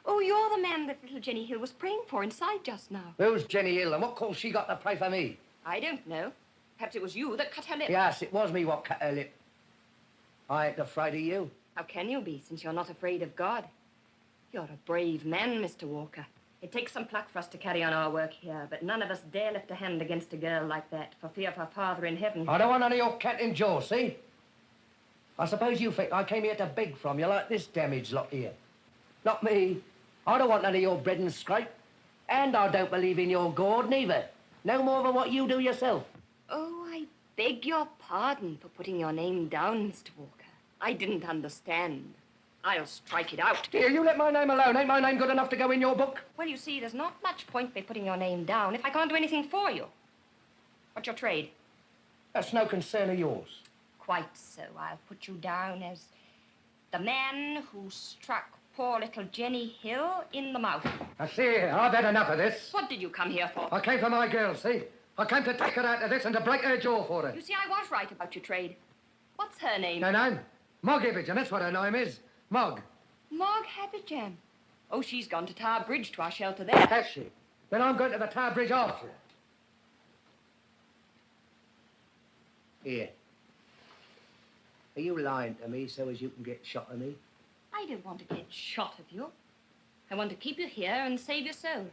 Oh, you're the man that little Jenny Hill was praying for inside just now. Who's Jenny Hill and what call she got to pray for me? I don't know. Perhaps it was you that cut her lip. Yes, it was me what cut her lip. I ain't afraid of you. How can you be, since you're not afraid of God? You're a brave man, Mr. Walker. It takes some pluck for us to carry on our work here, but none of us dare lift a hand against a girl like that for fear of her father in heaven. I don't want none of your cat and jaw, see? I suppose you think I came here to beg from you like this damaged lot here. Not me. I don't want none of your bread and scrape. And I don't believe in your God, neither. No more than what you do yourself. Oh, I beg your pardon for putting your name down, Mr. Walker. I didn't understand. I'll strike it out. Here, you let my name alone. Ain't my name good enough to go in your book? Well, you see, there's not much point me putting your name down if I can't do anything for you. What's your trade? That's no concern of yours. Quite so. I'll put you down as the man who struck poor little Jenny Hill in the mouth. I see, I've had enough of this. What did you come here for? I came for my girl, see? I came to take her out of this and to break her jaw for her. You see, I was right about your trade. What's her name? Her name? Mog Ibbage, and that's what her name is. Mog. Mog Haberjam. Oh, she's gone to Tower Bridge to our shelter there. Has she? Then I'm going to the Tower Bridge after her. Here. Are you lying to me so as you can get shot of me? I don't want to get shot of you. I want to keep you here and save your soul.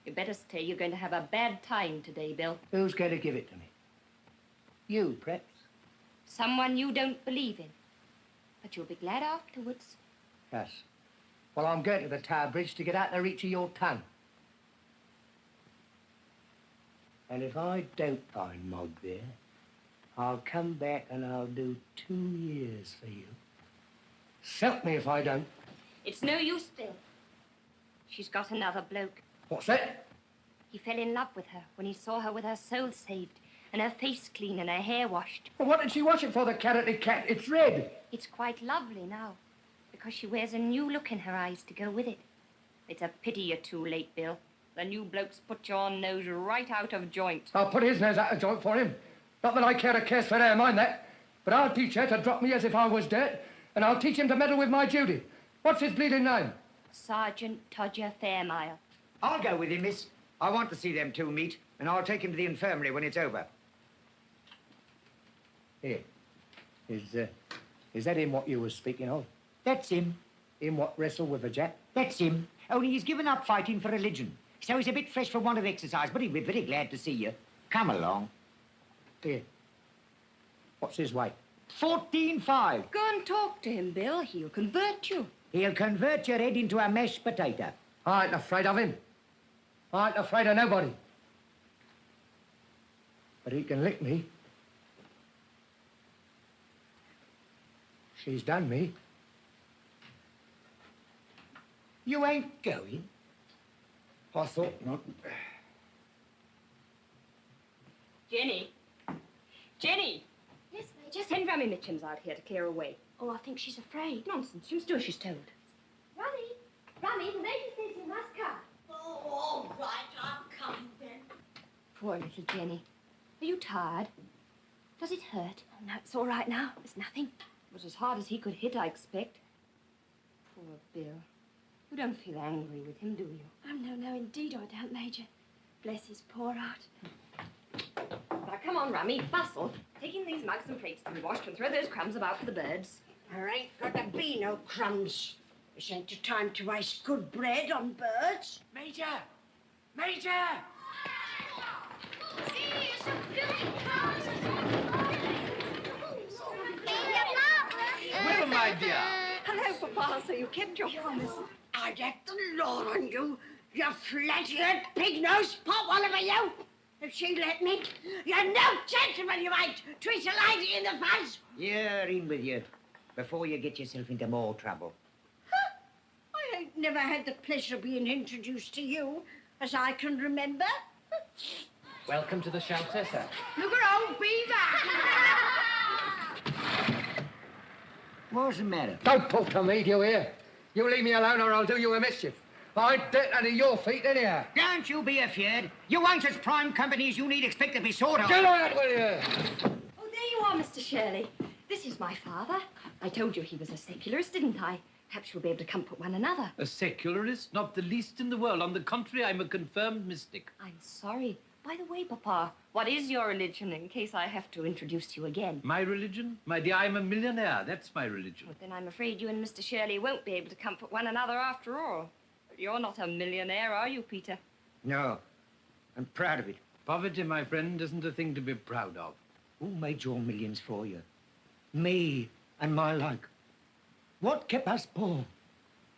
You better stay. You're going to have a bad time today, Bill. Who's going to give it to me? You, perhaps? Someone you don't believe in. But you'll be glad afterwards. Yes. Well, I'm going to the Tower Bridge to get out the reach of your tongue. And if I don't find Mog there, I'll come back and I'll do 2 years for you. Self me if I don't. It's no use, Bill. She's got another bloke. What's that? He fell in love with her when he saw her with her soul saved and her face clean and her hair washed. Well, what did she wash it for, the carroty cat? It's red. It's quite lovely now because she wears a new look in her eyes to go with it. It's a pity you're too late, Bill. The new bloke's put your nose right out of joint. I'll put his nose out of joint for him. Not that I care a curse for her, mind that. But I'll teach her to drop me as if I was dirt, and I'll teach him to meddle with my Judy. What's his bleeding name? Sergeant Todger Fairmile. I'll go with him, miss. I want to see them two meet, and I'll take him to the infirmary when it's over. Here. Is that him what you were speaking of? That's him. Him what wrestled with the Jack? That's him. Only he's given up fighting for religion. So he's a bit fresh for want of exercise, but he'll be very glad to see you. Come along. Here. What's his weight? 14.5. Go and talk to him, Bill. He'll convert you. He'll convert your head into a mashed potato. I ain't afraid of him. I ain't afraid of nobody. But he can lick me. She's done me. You ain't going? I thought not. Jenny. Jenny! Yes, Major? Send Rummy Mitchums out here to clear away. Oh, I think she's afraid. Nonsense. She'll do as she's told. Rummy! Rummy, the Major says you must come. Oh, all right, I'm coming then. Poor little Jenny. Are you tired? Does it hurt? Oh, no, it's all right now. It's nothing. It was as hard as he could hit, I expect. Poor Bill. You don't feel angry with him, do you? Oh, no, indeed I don't, Major. Bless his poor heart. Now, come on, Rummy, bustle. Take in these mugs and plates to be washed and throw those crumbs about for the birds. There ain't got to be no crumbs. This ain't the time to waste good bread on birds. Major! Major! Well, my dear. Hello, Papa. So you kept your promise. I get the law on you, you flat-eared, pig-nosed pot-wallower, you! If she'd let me, you're no gentleman, you ain't! Treat a lady in the face! Yeah, in with you, before you get yourself into more trouble. Huh? I ain't never had the pleasure of being introduced to you, as I can remember. Welcome to the shelter, sir. Look at old Beaver! What's the matter? Don't talk to me, do you hear? You leave me alone or I'll do you a mischief. I ain't dirt under your feet anyhow. Don't you be afeard. You ain't as prime company as you need expect to be sort of. Get out, will you? Oh, there you are, Mr. Shirley. This is my father. I told you he was a secularist, didn't I? Perhaps you'll be able to comfort one another. A secularist? Not the least in the world. On the contrary, I'm a confirmed mystic. I'm sorry. By the way, Papa, what is your religion, in case I have to introduce you again? My religion? My dear, I'm a millionaire. That's my religion. Well, then I'm afraid you and Mr. Shirley won't be able to comfort one another after all. You're not a millionaire, are you, Peter? No. I'm proud of it. Poverty, my friend, isn't a thing to be proud of. Who made your millions for you? Me and my like. What kept us poor?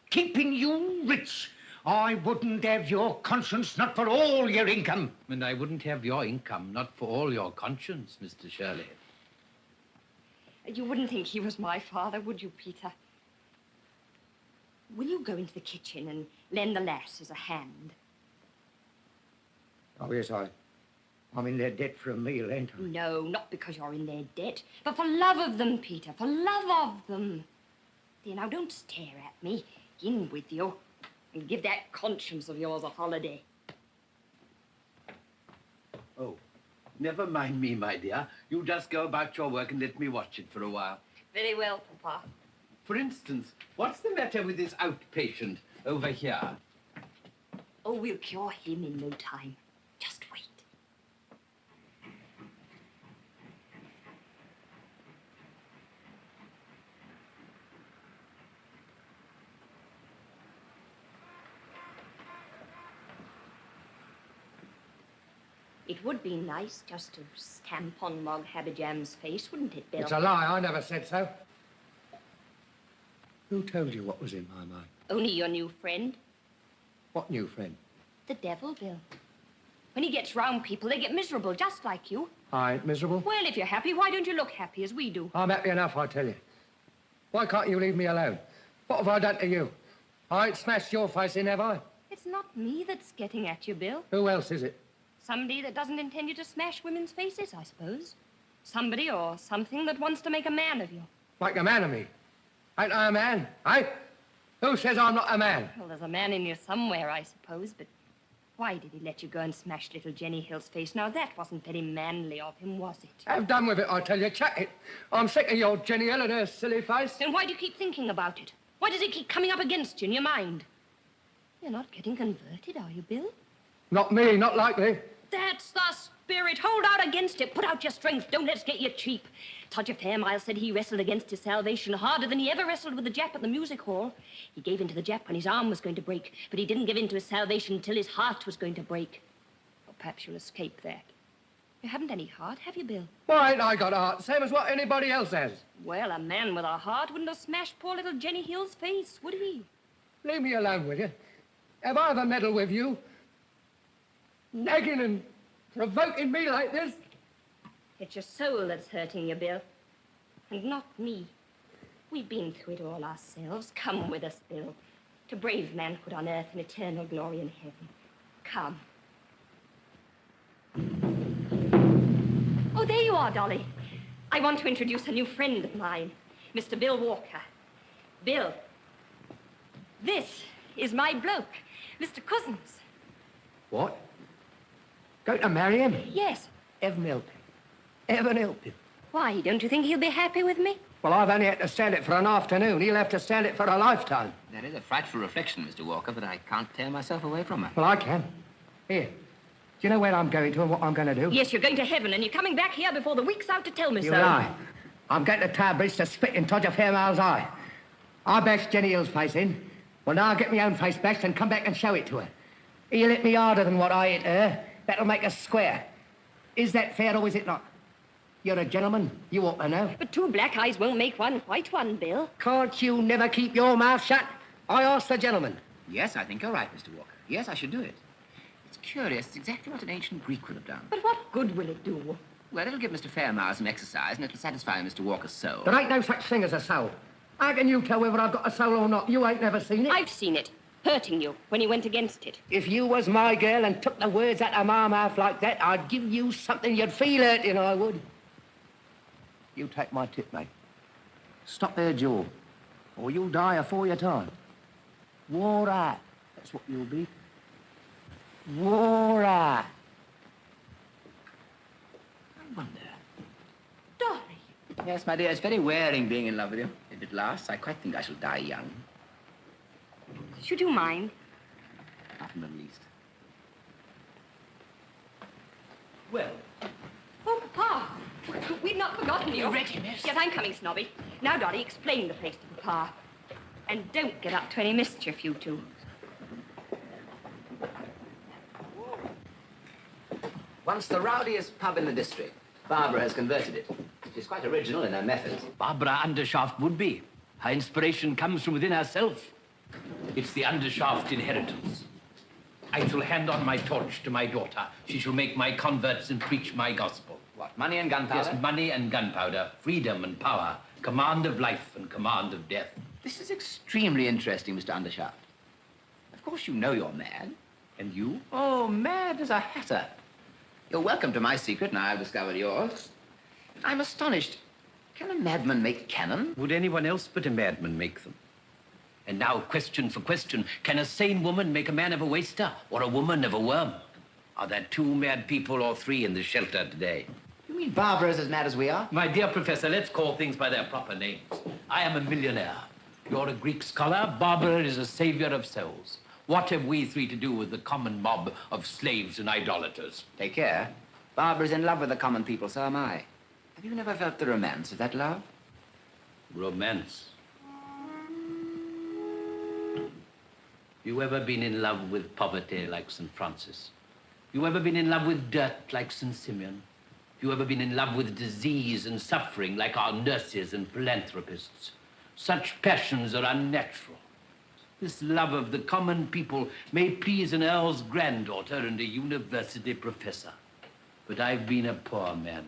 Keeping you rich. I wouldn't have your conscience, not for all your income. And I wouldn't have your income, not for all your conscience, Mr. Shirley. You wouldn't think he was my father, would you, Peter? Will you go into the kitchen and lend the lasses a hand? Oh, yes, I'm in their debt for a meal, ain't I? No, not because you're in their debt, but for love of them, Peter, for love of them. There, now, don't stare at me. In with you. And give that conscience of yours a holiday. Oh, never mind me, my dear. You just go about your work and let me watch it for a while. Very well, Papa. For instance, what's the matter with this outpatient over here? Oh, we'll cure him in no time. Just wait. It would be nice just to stamp on Mog Habijam's face, wouldn't it, Bill? It's a lie. I never said so. Who told you what was in my mind? Only your new friend. What new friend? The devil, Bill. When he gets round people, they get miserable, just like you. I ain't miserable. Well, if you're happy, why don't you look happy as we do? I'm happy enough, I tell you. Why can't you leave me alone? What have I done to you? I ain't smashed your face in, have I? It's not me that's getting at you, Bill. Who else is it? Somebody that doesn't intend you to smash women's faces, I suppose. Somebody or something that wants to make a man of you. Make a man of me? Ain't I a man, eh? Who says I'm not a man? Well, there's a man in you somewhere, I suppose, but why did he let you go and smash little Jenny Hill's face? Now, that wasn't very manly of him, was it? Have done with it, I tell you. Chuck it. I'm sick of your Jenny Hill and her silly face. Then why do you keep thinking about it? Why does it keep coming up against you in your mind? You're not getting converted, are you, Bill? Not me, not likely. That's the spirit. Hold out against it. Put out your strength. Don't let's get you cheap. Todger Fairmile said he wrestled against his salvation harder than he ever wrestled with the Jap at the music hall. He gave in to the Jap when his arm was going to break, but he didn't give in to his salvation until his heart was going to break. Or perhaps you'll escape that. You haven't any heart, have you, Bill? Why ain't I got a heart? Same as what anybody else has. Well, a man with a heart wouldn't have smashed poor little Jenny Hill's face, would he? Leave me alone, will you? Have I ever meddled with you? Nagging and provoking me like this? It's your soul that's hurting you, Bill. And not me. We've been through it all ourselves. Come with us, Bill. To brave manhood on earth and eternal glory in heaven. Come. Oh, there you are, Dolly. I want to introduce a new friend of mine, Mr. Bill Walker. Bill, this is my bloke, Mr. Cusins. What? Going to marry him? Yes. Heaven help him. Heaven help him. Why, don't you think he'll be happy with me? Well, I've only had to stand it for an afternoon. He'll have to stand it for a lifetime. That is a frightful reflection, Mr. Walker, but I can't tear myself away from her. Well, I can. Here. Do you know where I'm going to and what I'm going to do? Yes, you're going to heaven, and you're coming back here before the week's out to tell me You so. lie. I'm going to Tower Bridge to spit in Todger Fairmile's eye. I bashed Jenny Hill's face in, Well, now I'll get my own face bashed and come back and show it to her. He'll hit me harder than what I hit her. That'll make us square. Is that fair or is it not? You're a gentleman. You ought to know. But two black eyes won't make one white one, Bill. Can't you never keep your mouth shut? I asked the gentleman. Yes, I think you're right, Mr. Walker. Yes, I should do it. It's curious. It's exactly what an ancient Greek would have done. But what good will it do? Well, it'll give Mr. Fairmile some exercise, and it'll satisfy Mr. Walker's soul. There ain't no such thing as a soul. How can you tell whether I've got a soul or not? You ain't never seen it. I've seen it, hurting you when you went against it. If you was my girl and took the words out of my mouth like that, I'd give you something you'd feel hurting, I would. You take my tip, mate. Stop there, Joe, or you'll die afore your time. Wore out. That's what you'll be. Wore out. I wonder. Dolly. Yes, my dear, it's very wearing being in love with you. If it lasts, I quite think I shall die young. Should you mind? Not in the least. Well, Oh, Papa. We've not forgotten you. You're ready, miss? Yes, I'm coming, Snobby. Now, Dolly, explain the place to Papa. And don't get up to any mischief, you two. Once the rowdiest pub in the district, Barbara has converted it. She's quite original in her methods. Barbara Undershaft would be. Her inspiration comes from within herself. It's the Undershaft inheritance. I shall hand on my torch to my daughter. She shall make my converts and preach my gospel. What, money and gunpowder? Yes, money and gunpowder, freedom and power, command of life and command of death. This is extremely interesting, Mr. Undershaft. Of course you know you're mad. And you? Oh, mad as a hatter. You're welcome to my secret, and I've discovered yours. I'm astonished. Can a madman make cannon? Would anyone else but a madman make them? And now, question for question, can a sane woman make a man of a waster or a woman of a worm? Are there two mad people or three in the shelter today? You mean Barbara's as mad as we are? My dear Professor, let's call things by their proper names. I am a millionaire. You're a Greek scholar. Barbara is a savior of souls. What have we three to do with the common mob of slaves and idolaters? Take care. Barbara's in love with the common people, so am I. Have you never felt the romance of that love? Romance. You ever been in love with poverty like St. Francis? You ever been in love with dirt like St. Simeon? You ever been in love with disease and suffering like our nurses and philanthropists? Such passions are unnatural. This love of the common people may please an earl's granddaughter and a university professor. But I've been a poor man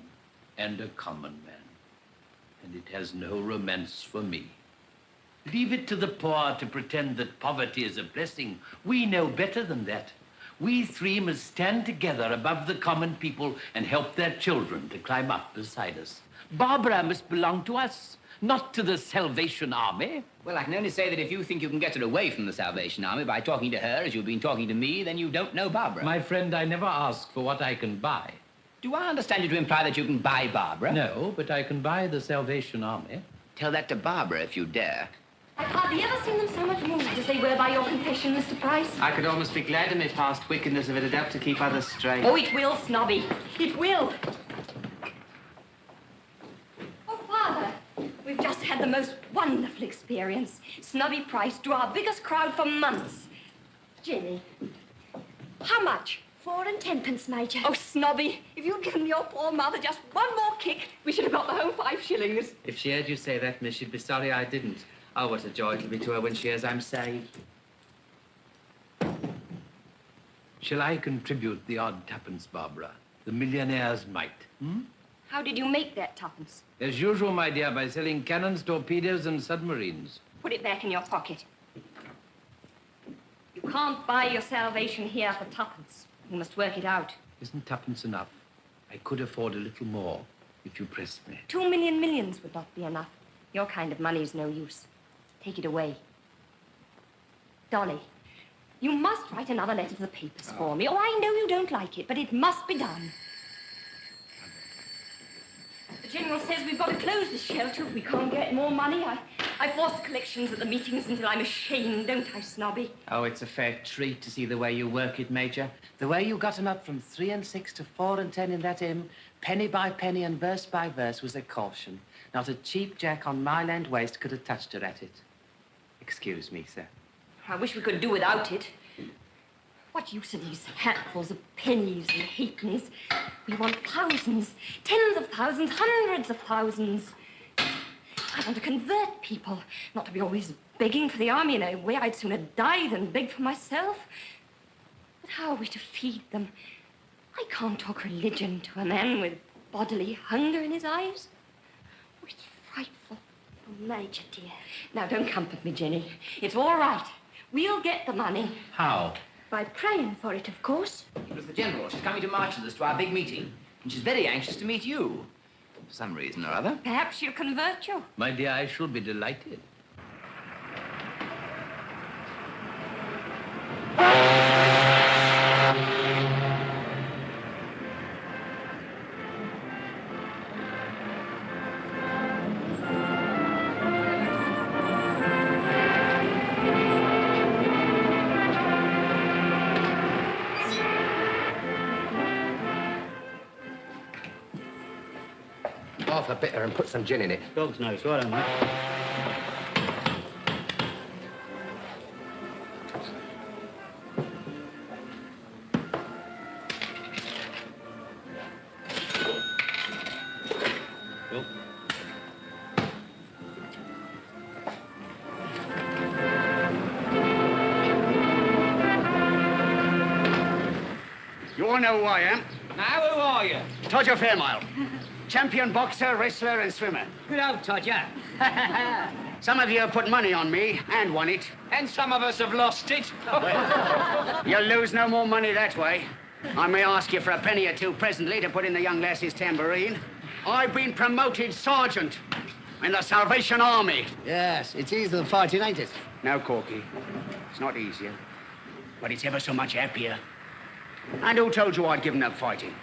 and a common man, and it has no romance for me. Leave it to the poor to pretend that poverty is a blessing. We know better than that. We three must stand together above the common people and help their children to climb up beside us. Barbara must belong to us, not to the Salvation Army. Well, I can only say that if you think you can get her away from the Salvation Army by talking to her as you've been talking to me, then you don't know Barbara. My friend, I never ask for what I can buy. Do I understand you to imply that you can buy Barbara? No, but I can buy the Salvation Army. Tell that to Barbara if you dare. I've hardly ever seen them so much moved as they were by your confession, Mr. Price. I could almost be glad of my past wickedness if it had helped to keep others straight. Oh, it will, Snobby. It will. Oh, Father, we've just had the most wonderful experience. Snobby Price drew our biggest crowd for months. Jimmy, how much? 4 and 10 pence, Major. Oh, Snobby, if you'd given your poor mother just one more kick, we should have got the whole 5 shillings. If she heard you say that, miss, she'd be sorry I didn't. Oh, what a joy it'll be to her when she hears I'm saved. Shall I contribute the odd tuppence, Barbara? The millionaire's mite, How did you make that tuppence? As usual, my dear, by selling cannons, torpedoes, and submarines. Put it back in your pocket. You can't buy your salvation here for tuppence. You must work it out. Isn't tuppence enough? I could afford a little more if you pressed me. 2 million millions would not be enough. Your kind of money is no use. Take it away. Dolly, you must write another letter to the papers for me. Oh, I know you don't like it, but it must be done. The General says we've got to close the shelter if we can't get more money. I force the collections at the meetings until I'm ashamed, don't I, Snobby? Oh, it's a fair treat to see the way you work it, Major. The way you got 'em up from 3 and 6 to 4 and 10 in that hymn, penny by penny and verse by verse, was a caution. Not a cheap jack on Mile End waist could have touched her at it. Excuse me, sir. I wish we could do without it. What use are these handfuls of pennies and halfpennies? We want thousands, tens of thousands, hundreds of thousands. I want to convert people, not to be always begging for the army in a way I'd sooner die than beg for myself. But how are we to feed them? I can't talk religion to a man with bodily hunger in his eyes. Oh, it's frightful. Oh, Major, dear. Now, don't comfort me, Jenny. It's all right. We'll get the money. How? By praying for it, of course. It was the General. She's coming to march with us to our big meeting. And she's very anxious to meet you. For some reason or other. Perhaps she'll convert you. My dear, I shall be delighted. Half a bitter and put some gin in it. Dog's nose, right on, mate. Cool. You all know who I am. Now, who are you? Todger Fairmile. Champion boxer, wrestler, and swimmer. Good old Todger. Some of you have put money on me and won it. And some of us have lost it. You'll lose no more money that way. I may ask you for a penny or two presently to put in the young lass's tambourine. I've been promoted sergeant in the Salvation Army. Yes, it's easier than fighting, ain't it? No, Corky. It's not easier, but it's ever so much happier. And who told you I'd given up fighting?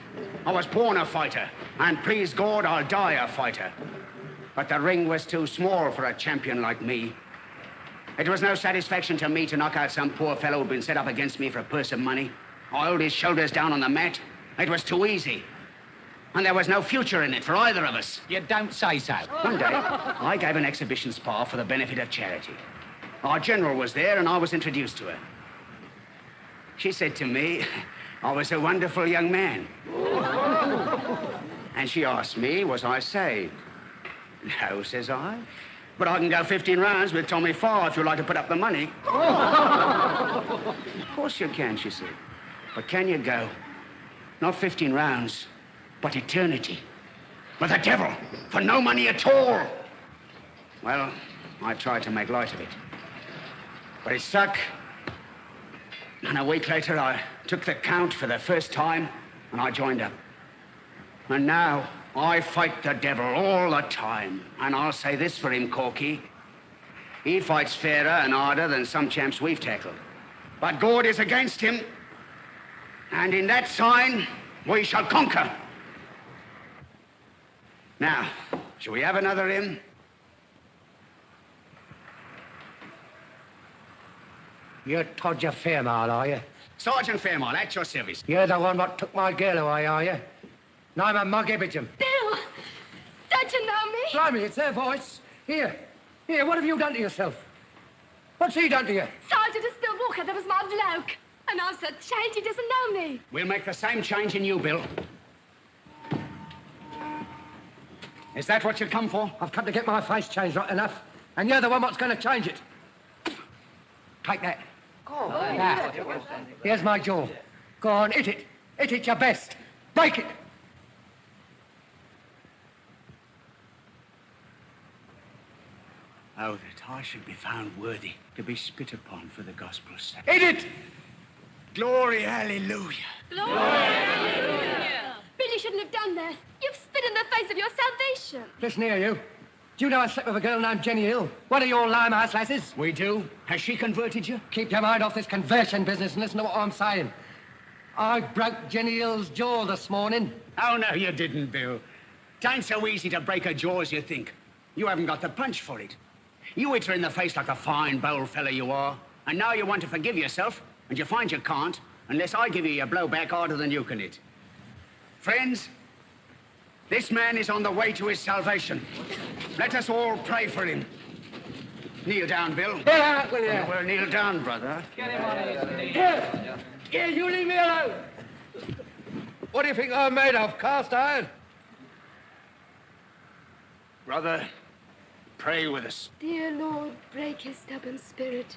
I was born a fighter, and please God, I'll die a fighter. But the ring was too small for a champion like me. It was no satisfaction to me to knock out some poor fellow who'd been set up against me for a purse of money. I held his shoulders down on the mat. It was too easy. And there was no future in it for either of us. You don't say so. One day, I gave an exhibition spar for the benefit of charity. Our general was there, and I was introduced to her. She said to me, I was a wonderful young man. And she asked me, was I saved? No, says I. But I can go 15 rounds with Tommy Farr if you'd like to put up the money. Of course you can, she said. But can you go? Not 15 rounds, but eternity. With the devil, for no money at all. Well, I tried to make light of it. But it stuck. And a week later, I took the count for the first time, and I joined up. And now, I fight the devil all the time. And I'll say this for him, Corky. He fights fairer and harder than some champs we've tackled. But God is against him. And in that sign, we shall conquer. Now, shall we have another hymn? You're Todger Fairmile, are you? Sergeant Fairmile, at your service. You're the one what took my girl away, are you? And I'm a mug Ibbagem. Bill! Don't you know me? Blimey, it's their voice. Here, what have you done to yourself? What's he done to you? Sergeant is Bill Walker, that was my bloke. And I'm so changed he doesn't know me. We'll make the same change in you, Bill. Is that what you've come for? I've come to get my face changed right enough. And you're the one what's going to change it. Take that. Now, here's my jaw. Go on, hit it. Hit it your best. Break it. Oh, that I should be found worthy to be spit upon for the gospel's sake. Hit it! Glory, hallelujah. Glory, hallelujah. Billy shouldn't have done that. You've spit in the face of your salvation. Listen here, you. Do you know I slept with a girl named Jenny Hill? One of your limehouse lasses? We do. Has she converted you? Keep your mind off this conversion business and listen to what I'm saying. I broke Jenny Hill's jaw this morning. Oh, no, you didn't, Bill. Tain't so easy to break a jaw as you think. You haven't got the punch for it. You hit her in the face like a fine, bold fellow you are, and now you want to forgive yourself, and you find you can't, unless I give you a blow back harder than you can hit. Friends, this man is on the way to his salvation. Let us all pray for him. Kneel down, Bill. Get out, will you? Well, kneel down, brother. Get him on his knees. Here, you leave me alone. What do you think I'm made of, cast iron? Brother, pray with us. Dear Lord, break his stubborn spirit,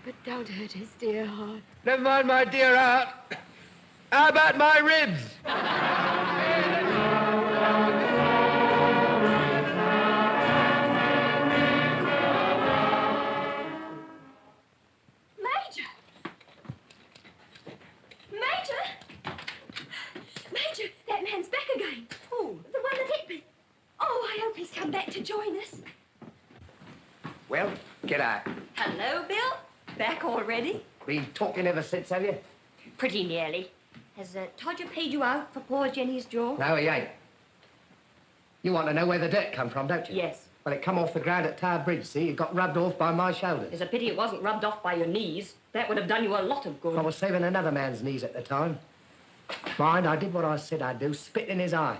but don't hurt his dear heart. Never mind my dear heart. How about my ribs? Major, that man's back again. Oh, the one that hit me. Oh, I hope he's come back to join us. Well, get out. Hello, Bill. Back already? Been talking ever since, have you? Pretty nearly. Has Todger paid you out for poor Jenny's jaw? No, he ain't. You want to know where the dirt come from, don't you? Yes. Well, it come off the ground at Tower Bridge, see? It got rubbed off by my shoulders. It's a pity it wasn't rubbed off by your knees. That would have done you a lot of good. I was saving another man's knees at the time. Mind, I did what I said I'd do, spit in his eye.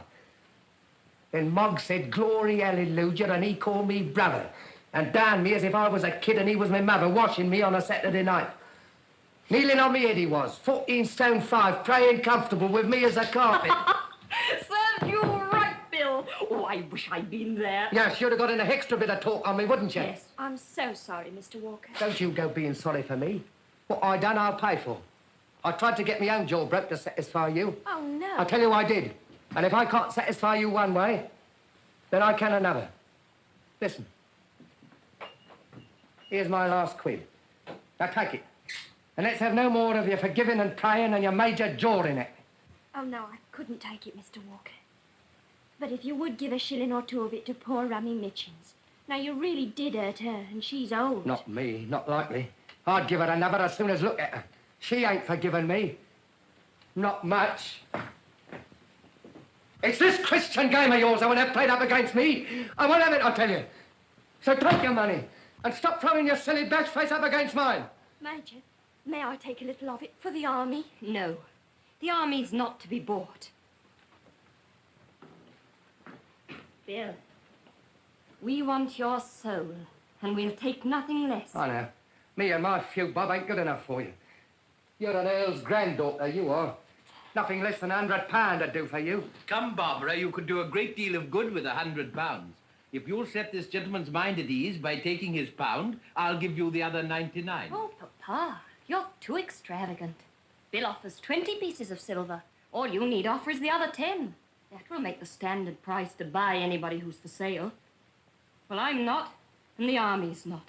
Then Mogg said, glory, hallelujah, and he called me brother. And downed me as if I was a kid and he was my mother, washing me on a Saturday night. Kneeling on me head he was, 14 stone 5, praying comfortable with me as a carpet. Serves you right, Bill. Oh, I wish I'd been there. Yes, you'd have got an extra bit of talk on me, wouldn't you? Yes. I'm so sorry, Mr. Walker. Don't you go being sorry for me. What I done, I'll pay for. I tried to get my own jaw broke to satisfy you. Oh, no. I tell you I did. And if I can't satisfy you one way, then I can another. Listen. Here's my last quid. Now take it. And let's have no more of your forgiving and praying and your major jaw in it. Oh, no, I couldn't take it, Mr. Walker. But if you would give a shilling or two of it to poor Rummy Mitchins. Now, you really did hurt her, and she's old. Not me, not likely. I'd give her another as soon as look at her. She ain't forgiven me. Not much. It's this Christian game of yours I want to have played up against me. I won't have it, I tell you. So take your money and stop throwing your silly bash face up against mine. Major, may I take a little of it for the army? No. The army's not to be bought. Bill, we want your soul, and we'll take nothing less. I know. Me and my few bob ain't good enough for you. You're an earl's granddaughter, you are. Nothing less than £100 would do for you. Come, Barbara, you could do a great deal of good with £100. If you'll set this gentleman's mind at ease by taking his £1, I'll give you the other 99. Oh, Papa, you're too extravagant. Bill offers 20 pieces of silver. All you need offer is the other 10. That will make the standard price to buy anybody who's for sale. Well, I'm not, and the army's not.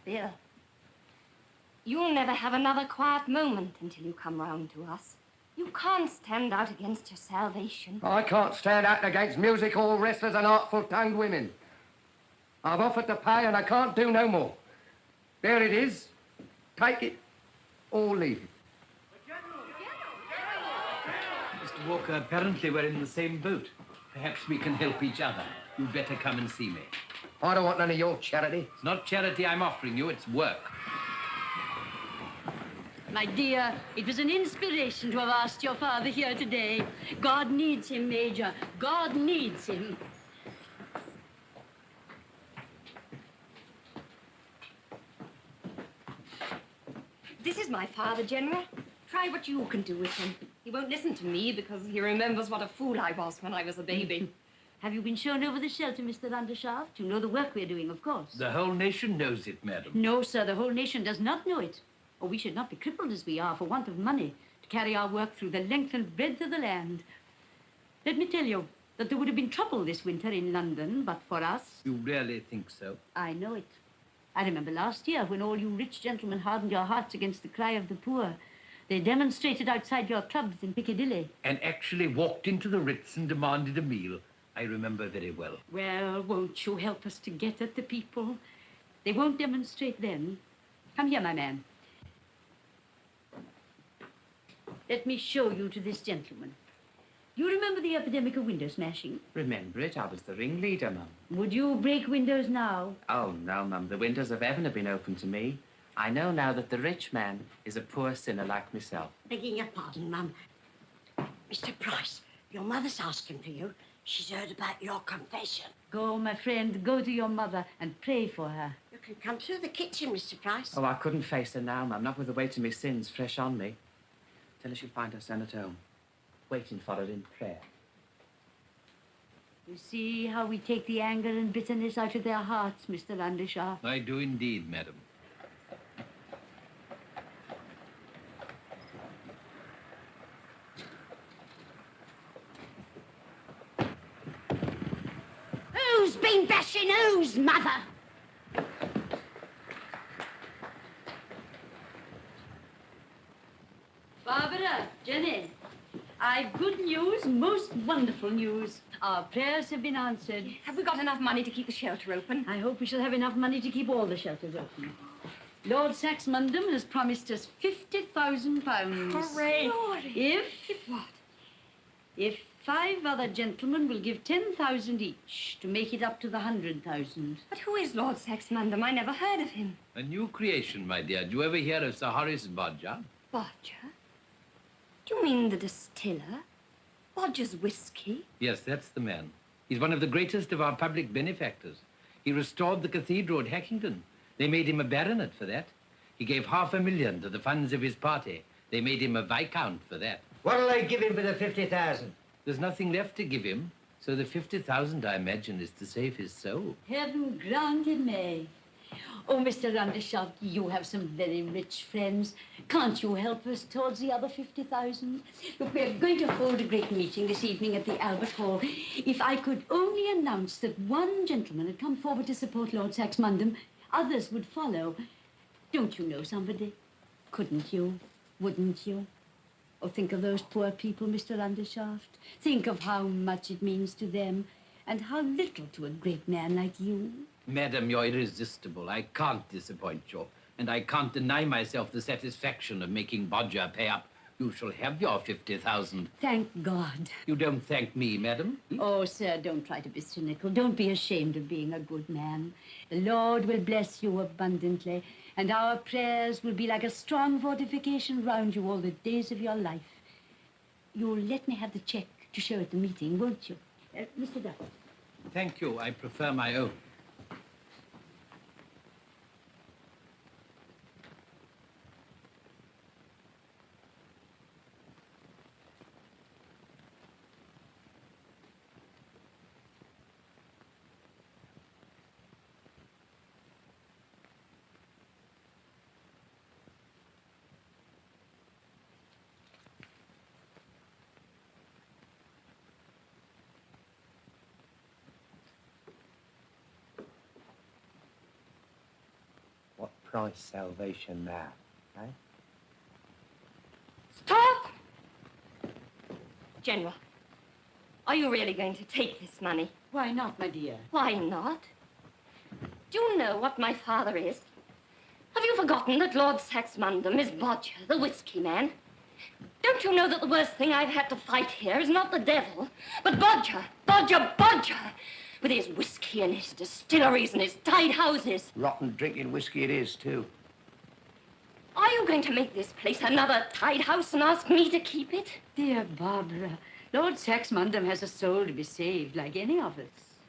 Bill, you'll never have another quiet moment until you come round to us. You can't stand out against your salvation. I can't stand out against music hall wrestlers and artful-tongued women. I've offered to pay and I can't do no more. There it is. Take it or leave it. Mr. Walker, apparently we're in the same boat. Perhaps we can help each other. You'd better come and see me. I don't want none of your charity. It's not charity I'm offering you, it's work. My dear, it was an inspiration to have asked your father here today. God needs him, Major. God needs him. This is my father, General. Try what you can do with him. He won't listen to me because he remembers what a fool I was when I was a baby. Have you been shown over the shelter, Mr. Vandershaft? You know the work we're doing, of course. The whole nation knows it, madam. No, sir, the whole nation does not know it. Or we should not be crippled as we are for want of money to carry our work through the length and breadth of the land. Let me tell you that there would have been trouble this winter in London, but for us... You really think so? I know it. I remember last year when all you rich gentlemen hardened your hearts against the cry of the poor. They demonstrated outside your clubs in Piccadilly. And actually walked into the Ritz and demanded a meal. I remember very well. Well, won't you help us to get at the people? They won't demonstrate then. Come here, my man. Let me show you to this gentleman. You remember the epidemic of window smashing? Remember it? I was the ringleader, Mum. Would you break windows now? Oh, no, Mum. The windows of heaven have been opened to me. I know now that the rich man is a poor sinner like myself. Begging your pardon, Mum. Mr. Price, your mother's asking for you. She's heard about your confession. Go, my friend, go to your mother and pray for her. You can come through the kitchen, Mr. Price. Oh, I couldn't face her now, ma'am, not with the weight of my sins fresh on me. Tell her she'll find her son at home, waiting for her in prayer. You see how we take the anger and bitterness out of their hearts, Mr. Undershaft? I do indeed, madam. Who's been bashing whose, Mother? Barbara, Jenny, I've good news, most wonderful news. Our prayers have been answered. Have we got enough money to keep the shelter open? I hope we shall have enough money to keep all the shelters open. Lord Saxmundham has promised us £50,000. Hooray! If 5 other gentlemen will give 10,000 each to make it up to the 100,000. But who is Lord Saxmundham? I never heard of him. A new creation, my dear. Did you ever hear of Sir Horace Bodger? Bodger? Do you mean the distiller? Bodger's whiskey? Yes, that's the man. He's one of the greatest of our public benefactors. He restored the cathedral at Hackington. They made him a baronet for that. He gave £500,000 to the funds of his party. They made him a viscount for that. What'll they give him for the 50,000? There's nothing left to give him, so the 50,000, I imagine, is to save his soul. Heaven grant it may. Oh, Mr. Undershaft, you have some very rich friends. Can't you help us towards the other 50,000? Look, we're going to hold a great meeting this evening at the Albert Hall. If I could only announce that one gentleman had come forward to support Lord Saxmundham, others would follow. Don't you know somebody? Couldn't you? Wouldn't you? Oh, think of those poor people, Mr. Undershaft. Think of how much it means to them and how little to a great man like you. Madam, you're irresistible. I can't disappoint you. And I can't deny myself the satisfaction of making Bodger pay up. You shall have your 50,000. Thank God. You don't thank me, madam. Oh, sir, don't try to be cynical. Don't be ashamed of being a good man. The Lord will bless you abundantly, and our prayers will be like a strong fortification round you all the days of your life. You'll let me have the cheque to show at the meeting, won't you? Mr. Duff. Thank you. I prefer my own. What price salvation now, eh? Stop! General, are you really going to take this money? Why not, my dear? Why not? Do you know what my father is? Have you forgotten that Lord Saxmundham is Bodger, the whiskey man? Don't you know that the worst thing I've had to fight here is not the devil, but Bodger, with his whiskey and his distilleries and his tied houses? Rotten drinking whiskey it is, too. Are you going to make this place another tied house and ask me to keep it? Dear Barbara, Lord Saxmundham has a soul to be saved, like any of us.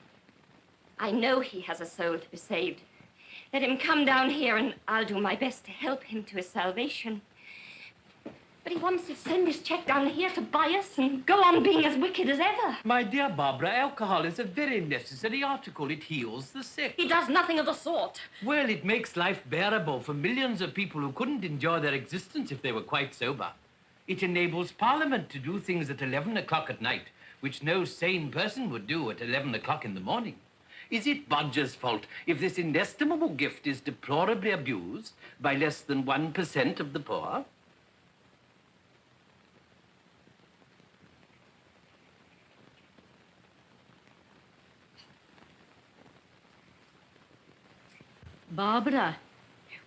I know he has a soul to be saved. Let him come down here and I'll do my best to help him to his salvation. But he wants to send his cheque down here to buy us and go on being as wicked as ever. My dear Barbara, alcohol is a very necessary article. It heals the sick. He does nothing of the sort. Well, it makes life bearable for millions of people who couldn't enjoy their existence if they were quite sober. It enables Parliament to do things at 11 o'clock at night, which no sane person would do at 11 o'clock in the morning. Is it Bodger's fault if this inestimable gift is deplorably abused by less than 1% of the poor? Barbara,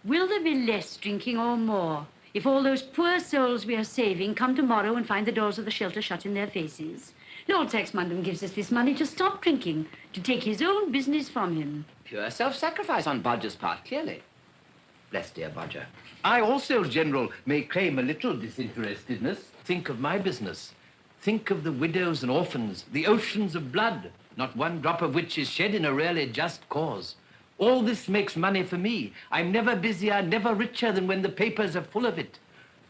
will there be less drinking or more if all those poor souls we are saving come tomorrow and find the doors of the shelter shut in their faces? Lord Saxmundham gives us this money to stop drinking, to take his own business from him. Pure self-sacrifice on Bodger's part, clearly. Bless dear Bodger. I also, General, may claim a little disinterestedness. Think of my business. Think of the widows and orphans, the oceans of blood not one drop of which is shed in a really just cause. All this makes money for me. I'm never busier, never richer than when the papers are full of it.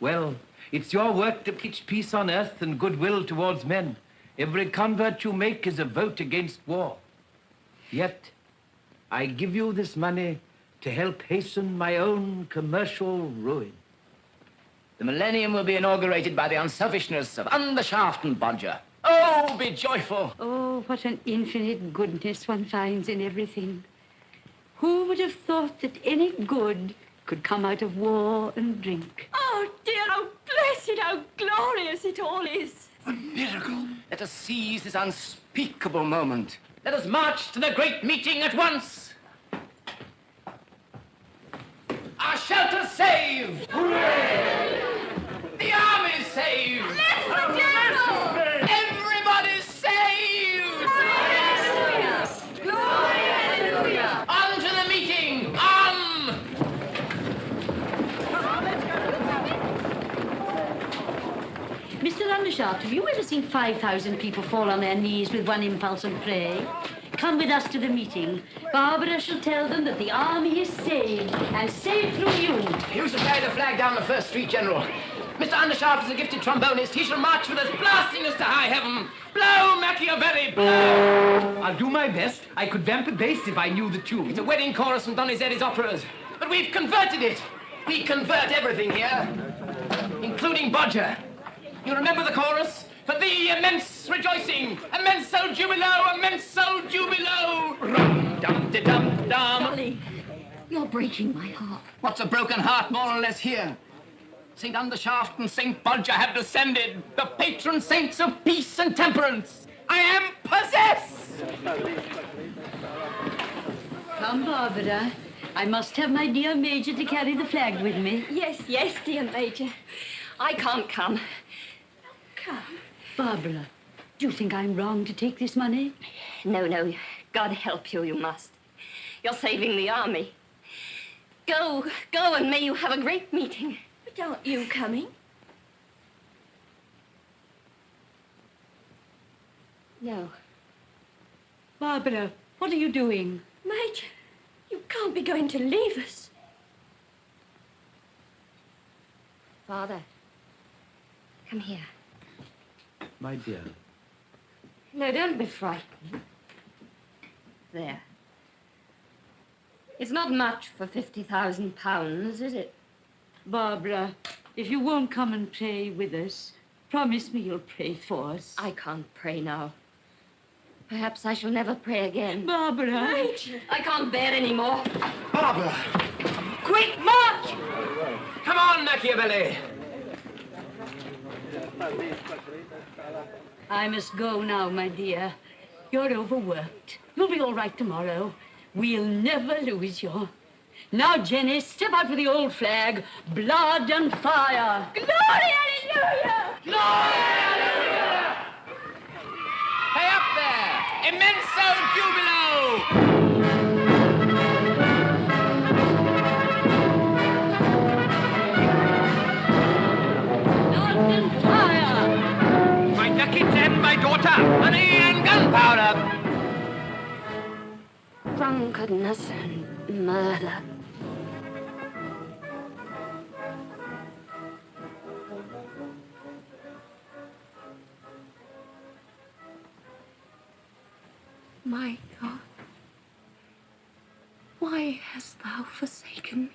Well, it's your work to preach peace on earth and goodwill towards men. Every convert you make is a vote against war. Yet, I give you this money to help hasten my own commercial ruin. The millennium will be inaugurated by the unselfishness of Undershaft and Bodger. Oh, be joyful! Oh, what an infinite goodness one finds in everything. Who would have thought that any good could come out of war and drink? Oh, dear, how blessed, how glorious it all is. A miracle. Let us seize this unspeakable moment. Let us march to the great meeting at once. Our shelter saved! Hooray! The army's saved! Bless the general! Everybody's saved! Hallelujah! Glory, hallelujah! On to the meeting! On! Mr. Undershaft, have you ever seen 5,000 people fall on their knees with one impulse and pray? Come with us to the meeting. Barbara shall tell them that the army is saved, and saved through you. You shall carry the flag down the first street, General. Mr. Undershaft is a gifted trombonist. He shall march with us, blasting us to high heaven. Blow, Machiavelli, blow! I'll do my best. I could vamp a bass if I knew the tune. It's a wedding chorus from Donizetti's operas. But we've converted it. We convert everything here, including Bodger. You remember the chorus? For thee, immense rejoicing, immenso jubilo, immenso jubilo. Rum-dum-de-dum-dum. Dolly, you're breaking my heart. What's a broken heart, more or less, here? St. Undershaft and St. Bodger have descended, the patron saints of peace and temperance. I am possessed! Come, Barbara. I must have my dear Major to carry the flag with me. Yes, yes, dear Major. I can't come. Come. Barbara, do you think I'm wrong to take this money? No, no. God help you, you must. You're saving the army. Go, go, and may you have a great meeting. But aren't you coming? No. Barbara, what are you doing? Major, you can't be going to leave us. Father, come here. My dear. No, don't be frightened. There. It's not much for £50,000, is it? Barbara, if you won't come and pray with us, promise me you'll pray for us. I can't pray now. Perhaps I shall never pray again. Barbara! Major! I can't bear any more. Barbara! Quick, march! Come on, Machiavelli! I must go now, my dear. You're overworked. You'll be all right tomorrow. We'll never lose you. Now, Jenny, step out for the old flag. Blood and fire. Glory, hallelujah! Glory, hallelujah! Hey, up there! Immenso jubilo! Blood and fire. My ducats and my daughter, honey and gunpowder. Drunkenness and murder. My God, why hast thou forsaken me?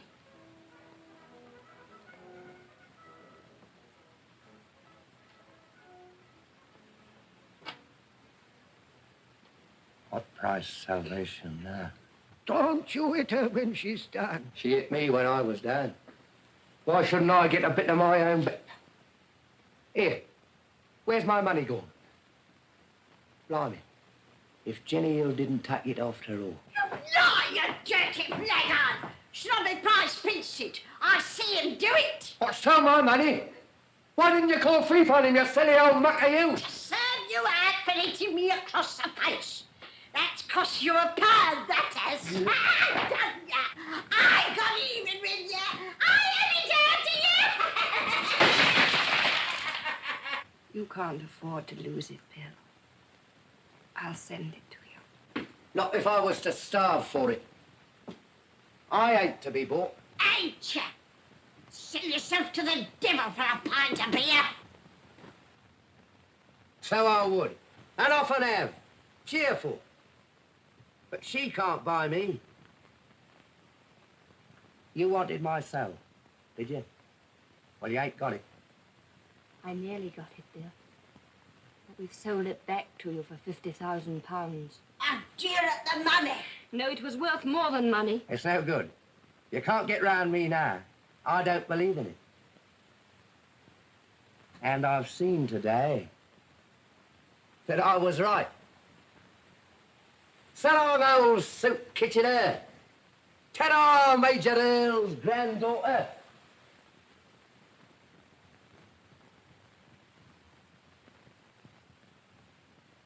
What price salvation now? Don't you hit her when she's done. She hit me when I was down. Why shouldn't I get a bit of my own back? Here, where's my money gone? Blimey, if Jenny Hill didn't take it after all. You lie, you dirty blackguard! Snobby Price pinched it. I see him do it. What's so my money? Why didn't you call thief on him, you silly old mucker, you? Serve you out for hitting me across the face. That's cost you £1, that has. I got even with you. I am it out to you. You can't afford to lose it, Bill. I'll send it to you. Not if I was to starve for it. I ain't to be bought. Ain't ya? Sell yourself to the devil for a pint of beer. So I would, and often have. Cheerful. But she can't buy me. You wanted my soul, did you? Well, you ain't got it. I nearly got it, Bill. But we've sold it back to you for £50,000. A dear at the money. No, it was worth more than money. It's no good. You can't get round me now. I don't believe in it. And I've seen today that I was right. So long, old soup kitchener. Ta-ra, Major Earl's granddaughter.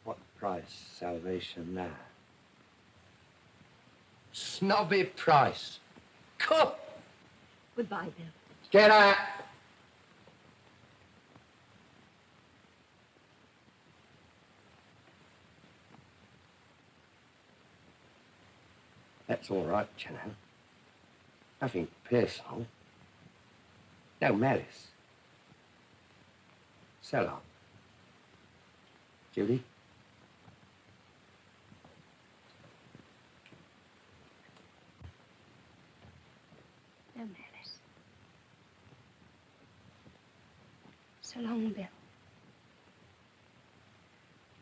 What price salvation now? Snobby price. Come. Goodbye, Bill. Get out. That's all right, you know. Nothing personal. No malice. So long. Judy? No malice. So long, Bill.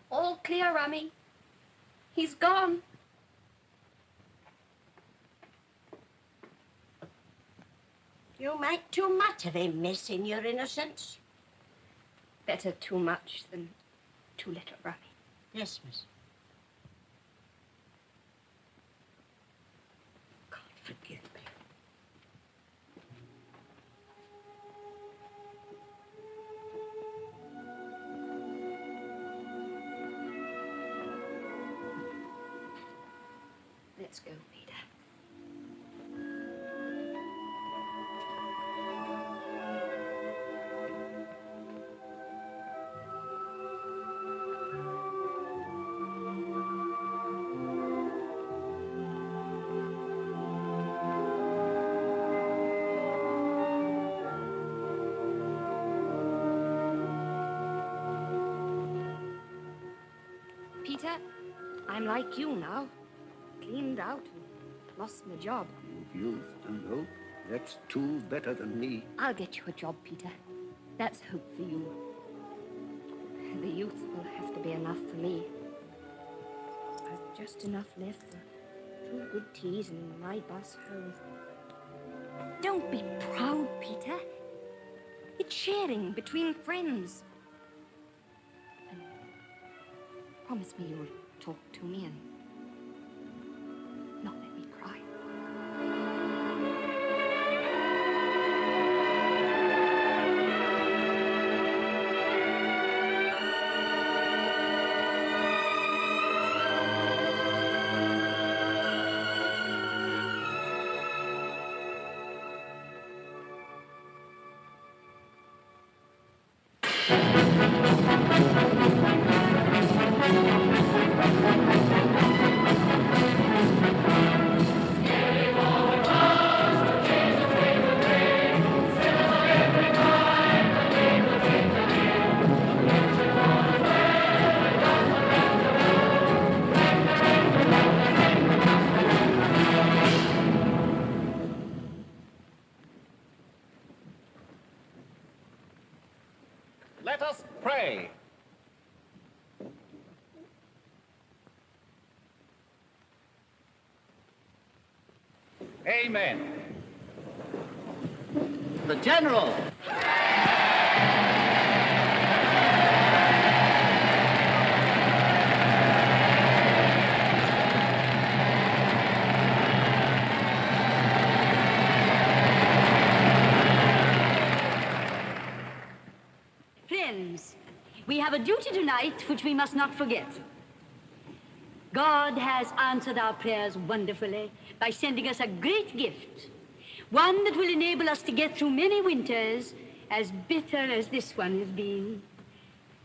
All clear, Rummy. He's gone. You make too much of him, miss, in your innocence. Better too much than too little, Rummy. Yes, miss. God forgive me. Let's go, Peter. Peter, I'm like you now. Cleaned out and lost my job. Youth and hope. That's two better than me. I'll get you a job, Peter. That's hope for you. The youth will have to be enough for me. I've just enough left for 2 good teas and my bus home. Don't be proud, Peter. It's sharing between friends. And promise me you'll talk to me and not let me cry. Let us pray. Amen. The General. Friends, we have a duty tonight which we must not forget. God has answered our prayers wonderfully by sending us a great gift, one that will enable us to get through many winters as bitter as this one has been.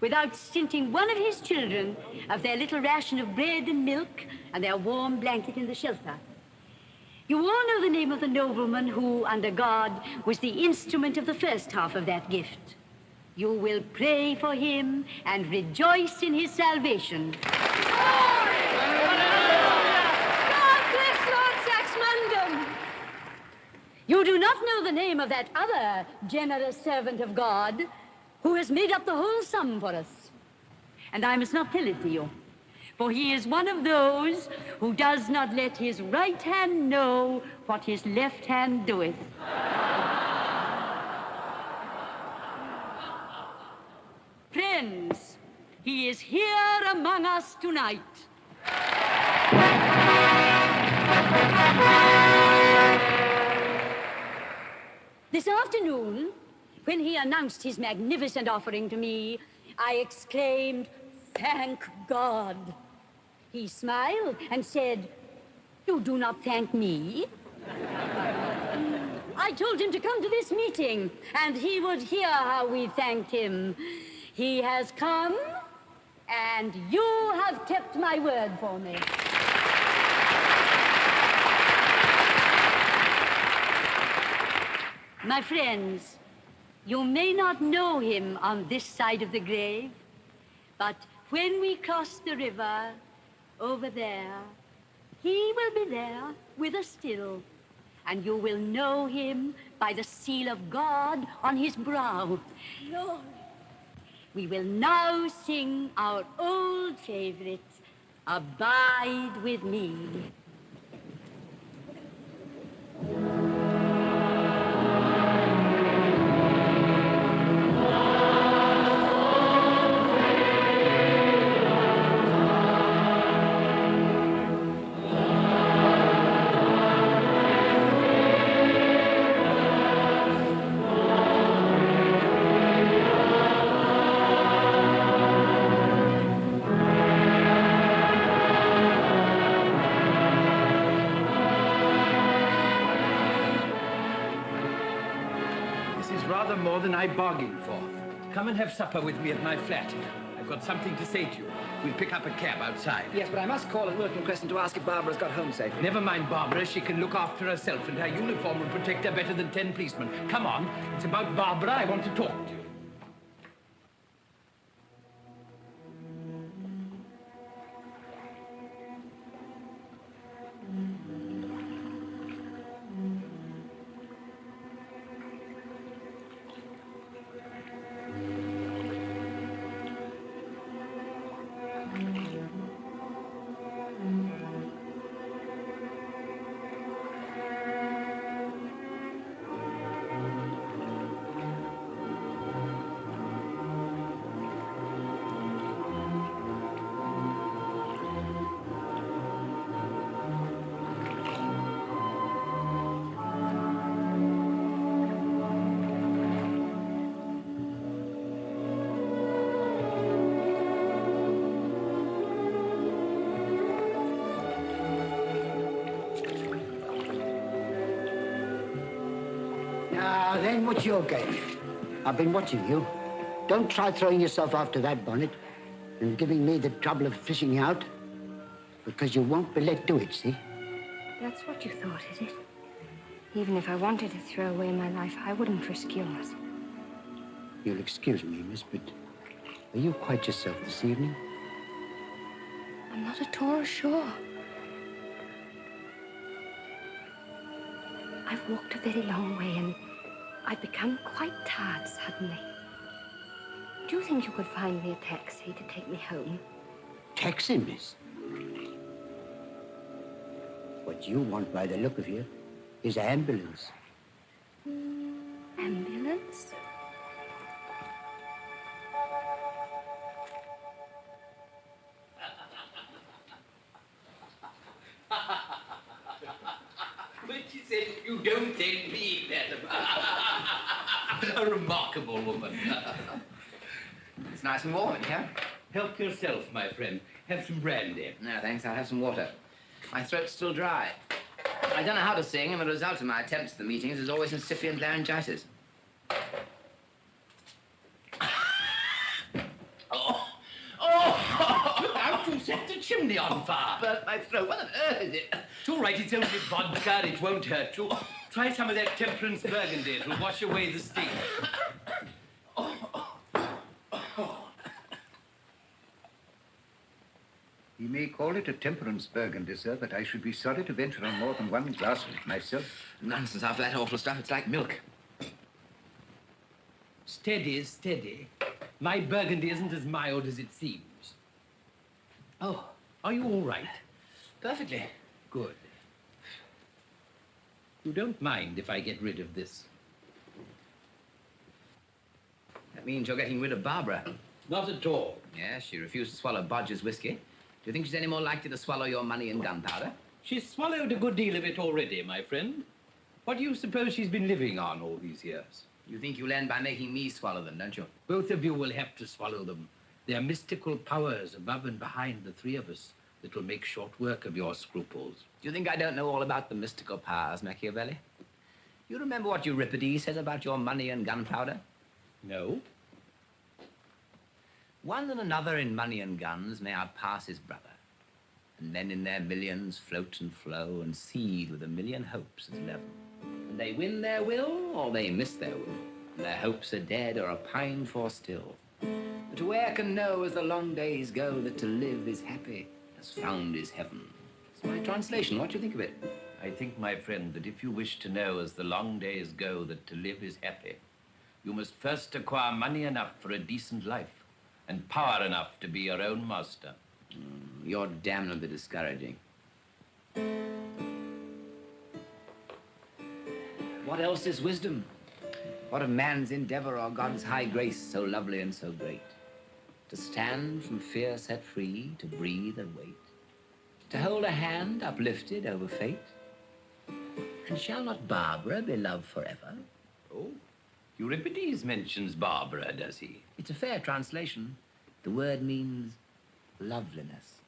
without stinting one of his children of their little ration of bread and milk and their warm blanket in the shelter. You all know the name of the nobleman who, under God, was the instrument of the first half of that gift. You will pray for him and rejoice in his salvation. God bless Lord Saxmundham! You do not know the name of that other generous servant of God who has made up the whole sum for us. And I must not tell it to you, for he is one of those who does not let his right hand know what his left hand doeth. Friends, he is here among us tonight. This afternoon, when he announced his magnificent offering to me, I exclaimed, "Thank God." He smiled and said, "You do not thank me." I told him to come to this meeting, and he would hear how we thanked him. He has come, and you have kept my word for me. My friends, you may not know him on this side of the grave, but when we cross the river over there, he will be there with us still, and you will know him by the seal of God on his brow. Lord. We will now sing our old favorite, "Abide with Me." More than I bargained for. Come and have supper with me at my flat. I've got something to say to you. We'll pick up a cab outside. Yes, but I must call at Wilton Crescent to ask if Barbara's got home safely. Never mind Barbara. She can look after herself, and her uniform will protect her better than 10 policemen. Come on. It's about Barbara I want to talk to you. Now, then, what's your game? I've been watching you. Don't try throwing yourself after that bonnet and giving me the trouble of fishing you out, because you won't be let do it, see? That's what you thought, is it? Even if I wanted to throw away my life, I wouldn't risk yours. You'll excuse me, miss, but are you quite yourself this evening? I'm not at all sure. I've walked a very long way, and I've become quite tired suddenly. Do you think you could find me a taxi to take me home? Taxi, miss? What you want, by the look of you, is an ambulance. Ambulance? But she said, you don't think me that. A remarkable woman. It's nice and warm in here. Help yourself, my friend. Have some brandy. No, thanks. I'll have some water. My throat's still dry. I don't know how to sing, and the result of my attempts at the meetings is always incipient laryngitis. chimney on fire. Burnt my throat. What on earth is it? It's all right, it's only vodka. It won't hurt you. Try some of that temperance burgundy. It will wash away the sting. You may call it a temperance burgundy, sir, but I should be sorry to venture on more than one glass of it myself. Nonsense. After that awful stuff, it's like milk. Steady, steady. My burgundy isn't as mild as it seems. Oh, are you all right? Perfectly. Good. You don't mind if I get rid of this? That means you're getting rid of Barbara. Not at all. Yes, she refused to swallow Bodger's whiskey. Do you think she's any more likely to swallow your money and gunpowder? She's swallowed a good deal of it already, my friend. What do you suppose she's been living on all these years? You think you'll end by making me swallow them, don't you? Both of you will have to swallow them. They are mystical powers above and behind the three of us that will make short work of your scruples. Do you think I don't know all about the mystical powers, Machiavelli? You remember what Euripides says about your money and gunpowder? No. One and another in money and guns may outpass his brother. And men in their millions float and flow and seethe with a million hopes as leaven. And they win their will or they miss their will. And their hopes are dead or are pined for still. But whoe'er can know as the long days go that to live is happy, as found is heaven. It's my translation. What do you think of it? I think, my friend, that if you wish to know as the long days go that to live is happy, you must first acquire money enough for a decent life and power enough to be your own master. You're damnably discouraging. What else is wisdom? What of man's endeavor or God's high grace so lovely and so great? To stand from fear set free, to breathe and wait, to hold a hand uplifted over fate. And shall not Barbara be loved forever? Oh, Euripides mentions Barbara, does he? It's a fair translation. The word means loveliness.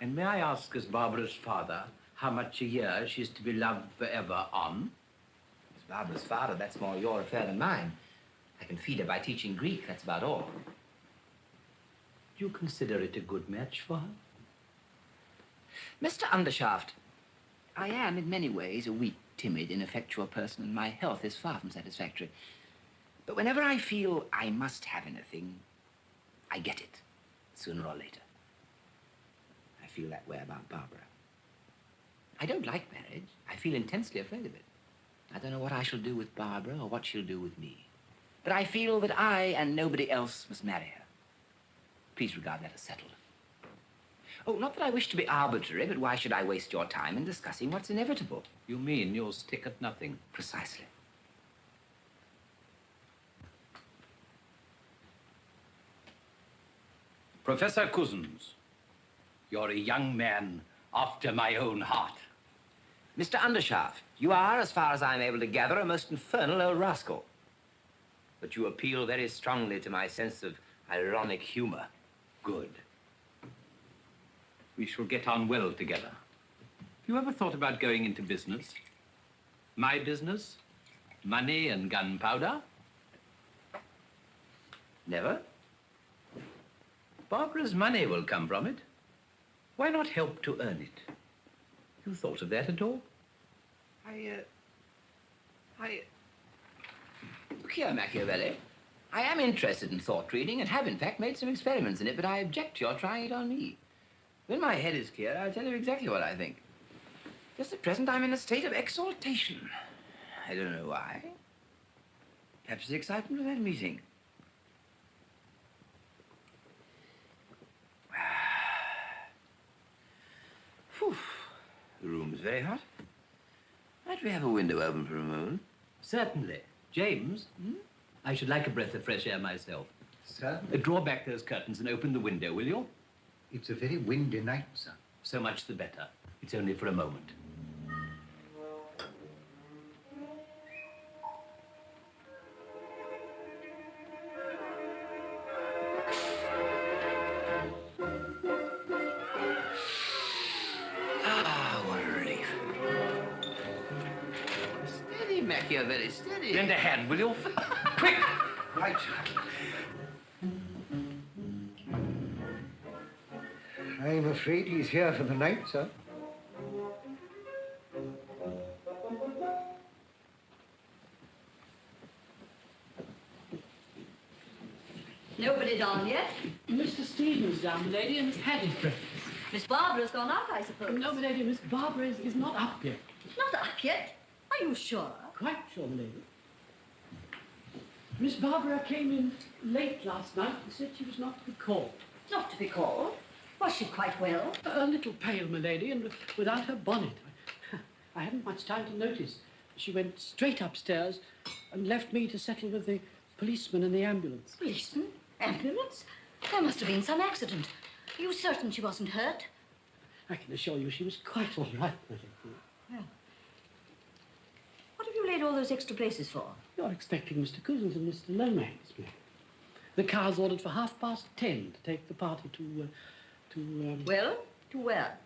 And may I ask, as Barbara's father, how much a year she's to be loved forever on? As Barbara's father, that's more your affair than mine. I can feed her by teaching Greek, that's about all. Do you consider it a good match for her? Mr. Undershaft, I am in many ways a weak, timid, ineffectual person, and my health is far from satisfactory. But whenever I feel I must have anything, I get it, sooner or later. I feel that way about Barbara. I don't like marriage. I feel intensely afraid of it. I don't know what I shall do with Barbara or what she'll do with me. But I feel that I and nobody else must marry her. Please regard that as settled. Oh, not that I wish to be arbitrary, but why should I waste your time in discussing what's inevitable? You mean you'll stick at nothing? Precisely. Professor Cusins, you're a young man after my own heart. Mr. Undershaft, you are, as far as I'm able to gather, a most infernal old rascal. But you appeal very strongly to my sense of ironic humor. Good. We shall get on well together. Have you ever thought about going into business? My business? Money and gunpowder? Never. Barbara's money will come from it. Why not help to earn it? You thought of that at all? Look here, Machiavelli. I am interested in thought reading and have, in fact, made some experiments in it, but I object to your trying it on me. When my head is clear, I'll tell you exactly what I think. Just at present, I'm in a state of exaltation. I don't know why. Perhaps the excitement of that meeting. Whew. The room's very hot. Might we have a window open for a moment? Certainly. James, I should like a breath of fresh air myself. Sir? Draw back those curtains and open the window, will you? It's a very windy night, sir. So much the better. It's only for a moment. Ah, what a relief. Steady, Machiavelli, steady. Lend a hand, will you? Quick! Right. I'm afraid he's here for the night, sir. Nobody down yet? Mr. Stevens down, lady, and has had his breakfast. Miss Barbara's gone up, I suppose. No, lady, Miss Barbara is not up yet. Not up yet? Are you sure? Quite sure, lady. Miss Barbara came in late last night and said she was not to be called. Not to be called? Was she quite well? A little pale, my lady, and without her bonnet. I hadn't much time to notice. She went straight upstairs and left me to settle with the policeman and the ambulance. Policeman? Ambulance? There must have been some accident. Are you certain she wasn't hurt? I can assure you she was quite all right, my lady. Well, what have you laid all those extra places for? You're expecting Mr. Cusins and Mr. Lomax, ma'am. The car's ordered for 10:30 to take the party to Well, to where?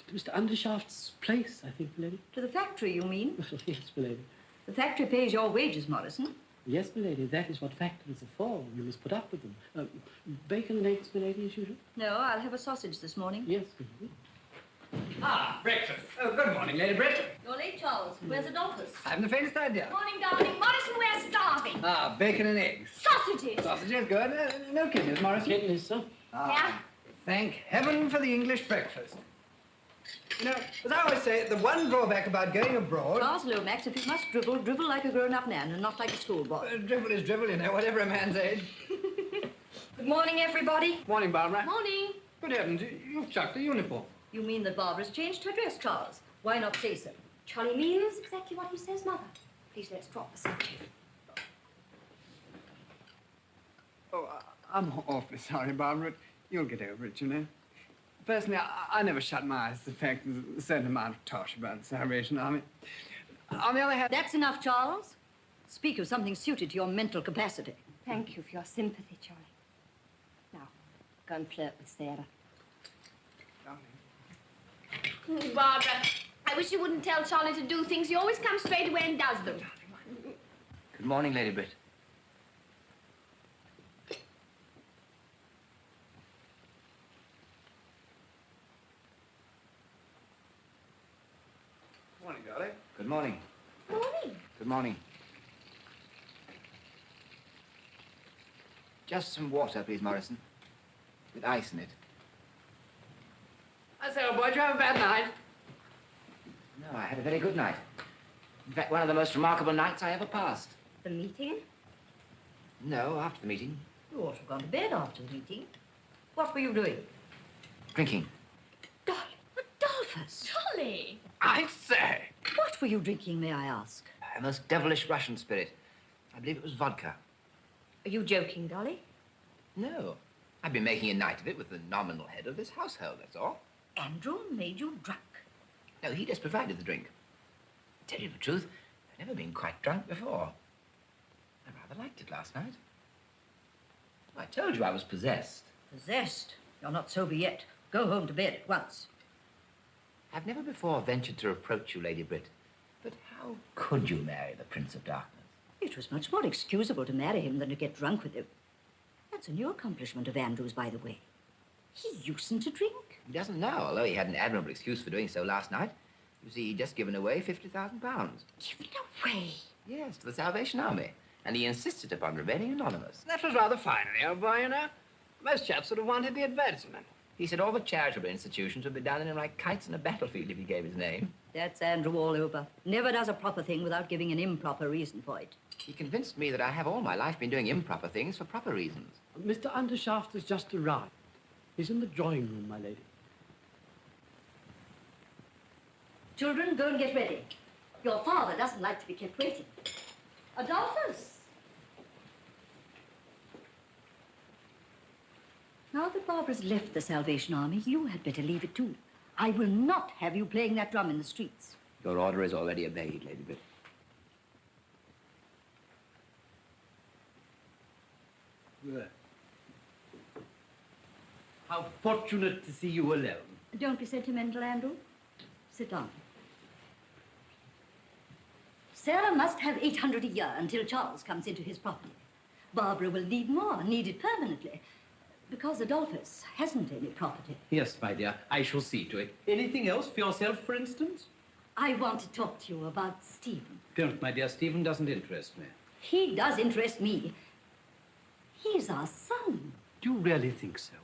To Mr. Undershaft's place, I think, my lady. To the factory, you mean? Well, yes, my lady. The factory pays your wages, Morrison. Yes, my lady, that is what factories are for. You must put up with them. Bacon and eggs, my lady, as usual? No, I'll have a sausage this morning. Yes, my lady. Ah, breakfast. Oh, good morning, Lady Britt. You're late, Charles. Where's Adolphus? I haven't the faintest idea. Morning, darling. Morrison, we're starving. Ah, bacon and eggs. Sausages. Sausages, good. No kidneys, Morrison. Kidneys, sir. Yeah? Thank heaven for the English breakfast. You know, as I always say, the one drawback about going abroad... Charles Lomax, if you must dribble, dribble like a grown-up man and not like a schoolboy. Dribble is dribble, you know, whatever a man's age. Good morning, everybody. Morning, Barbara. Morning. Good heavens, you've chucked the uniform. You mean that Barbara's changed her dress, Charles? Why not say so? Charlie means exactly what he says, Mother. Please, let's drop the subject. Oh, I'm awfully sorry, Barbara. You'll get over it, you know. Personally, I never shut my eyes to the fact there's a certain amount of tosh about the Salvation Army. On the other hand... That's enough, Charles. Speak of something suited to your mental capacity. Thank you for your sympathy, Charlie. Now, go and flirt with Sarah. Barbara, I wish you wouldn't tell Charlie to do things. He always comes straight away and does them. Good morning, Lady Britt. Morning, darling. Good morning. Morning. Good morning. Just some water, please, Morrison. With ice in it. I say, old boy, did you have a bad night? No, I had a very good night. In fact, one of the most remarkable nights I ever passed. The meeting? No, after the meeting. You ought to have gone to bed after the meeting. What were you doing? Drinking. Darling, Adolphus. Charlie. I say. What were you drinking, may I ask? A most devilish Russian spirit. I believe it was vodka. Are you joking, Dolly? No. I've been making a night of it with the nominal head of this household, that's all. Andrew made you drunk. No, he just provided the drink. To tell you the truth, I've never been quite drunk before. I rather liked it last night. I told you I was possessed. Possessed? You're not sober yet. Go home to bed at once. I've never before ventured to approach you, Lady Britt. But how could you marry the Prince of Darkness? It was much more excusable to marry him than to get drunk with him. That's a new accomplishment of Andrew's, by the way. He usedn't to drink. He doesn't now, although he had an admirable excuse for doing so last night. You see, he'd just given away £50,000. Given away? Yes, to the Salvation Army. And he insisted upon remaining anonymous. That was rather fine of the old boy, you know. Most chaps would have wanted the advertisement. He said all the charitable institutions would be down on him like kites in a battlefield if he gave his name. That's Andrew all over. Never does a proper thing without giving an improper reason for it. He convinced me that I have all my life been doing improper things for proper reasons. Mr. Undershaft has just arrived. He's in the drawing room, my lady. Children, go and get ready. Your father doesn't like to be kept waiting. Adolphus! Now that Barbara's left the Salvation Army, you had better leave it too. I will not have you playing that drum in the streets. Your order is already obeyed, Lady Britt. Well, how fortunate to see you alone. Don't be sentimental, Andrew. Sit down. Sarah must have 800 a year until Charles comes into his property. Barbara will need more, need it permanently. Because Adolphus hasn't any property. Yes, my dear, I shall see to it. Anything else for yourself, for instance? I want to talk to you about Stephen. Don't, my dear. Stephen doesn't interest me. He does interest me. He's our son. Do you really think so?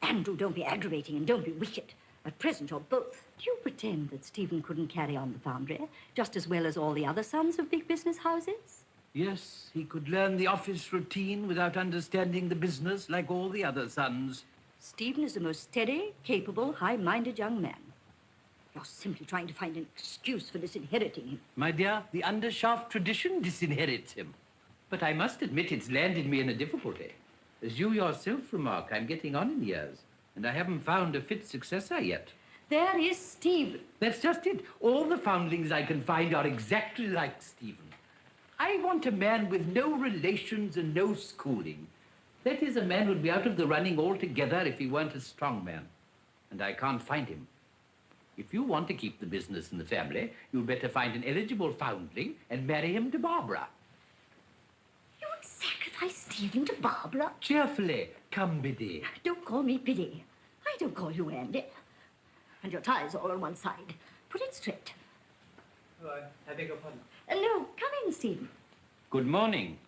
Andrew, don't be aggravating and don't be wicked. At present, you're both. Do you pretend that Stephen couldn't carry on the foundry just as well as all the other sons of big business houses? Yes, he could learn the office routine without understanding the business like all the other sons. Stephen is the most steady, capable, high-minded young man. You're simply trying to find an excuse for disinheriting him. My dear, the undershaft tradition disinherits him. But I must admit it's landed me in a difficulty. As you yourself remark, I'm getting on in years, and I haven't found a fit successor yet. There is Stephen. That's just it. All the foundlings I can find are exactly like Stephen. I want a man with no relations and no schooling. That is, a man who'd be out of the running altogether if he weren't a strong man. And I can't find him. If you want to keep the business in the family, you'd better find an eligible foundling and marry him to Barbara. You would sacrifice Stephen to Barbara? Cheerfully. Come, Biddy. Don't call me Biddy. I don't call you Andy. And your tie's all on one side. Put it straight. Oh, I beg your pardon. No, come in, Stephen. Good morning.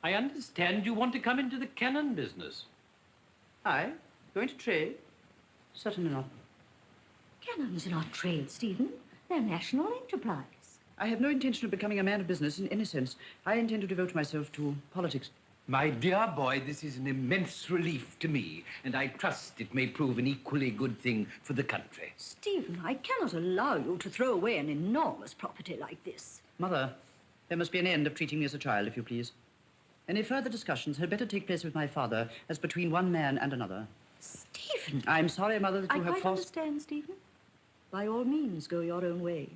I understand you want to come into the cannon business. I? Going to trade? Certainly not. Cannons are not trade, Stephen. They're national enterprise. I have no intention of becoming a man of business in any sense. I intend to devote myself to politics. My dear boy, this is an immense relief to me, and I trust it may prove an equally good thing for the country. Stephen, I cannot allow you to throw away an enormous property like this. Mother, there must be an end of treating me as a child, if you please. Any further discussions had better take place with my father as between one man and another. Stephen! I'm sorry, Mother, that you have I quite understand, Stephen. By all means, go your own way.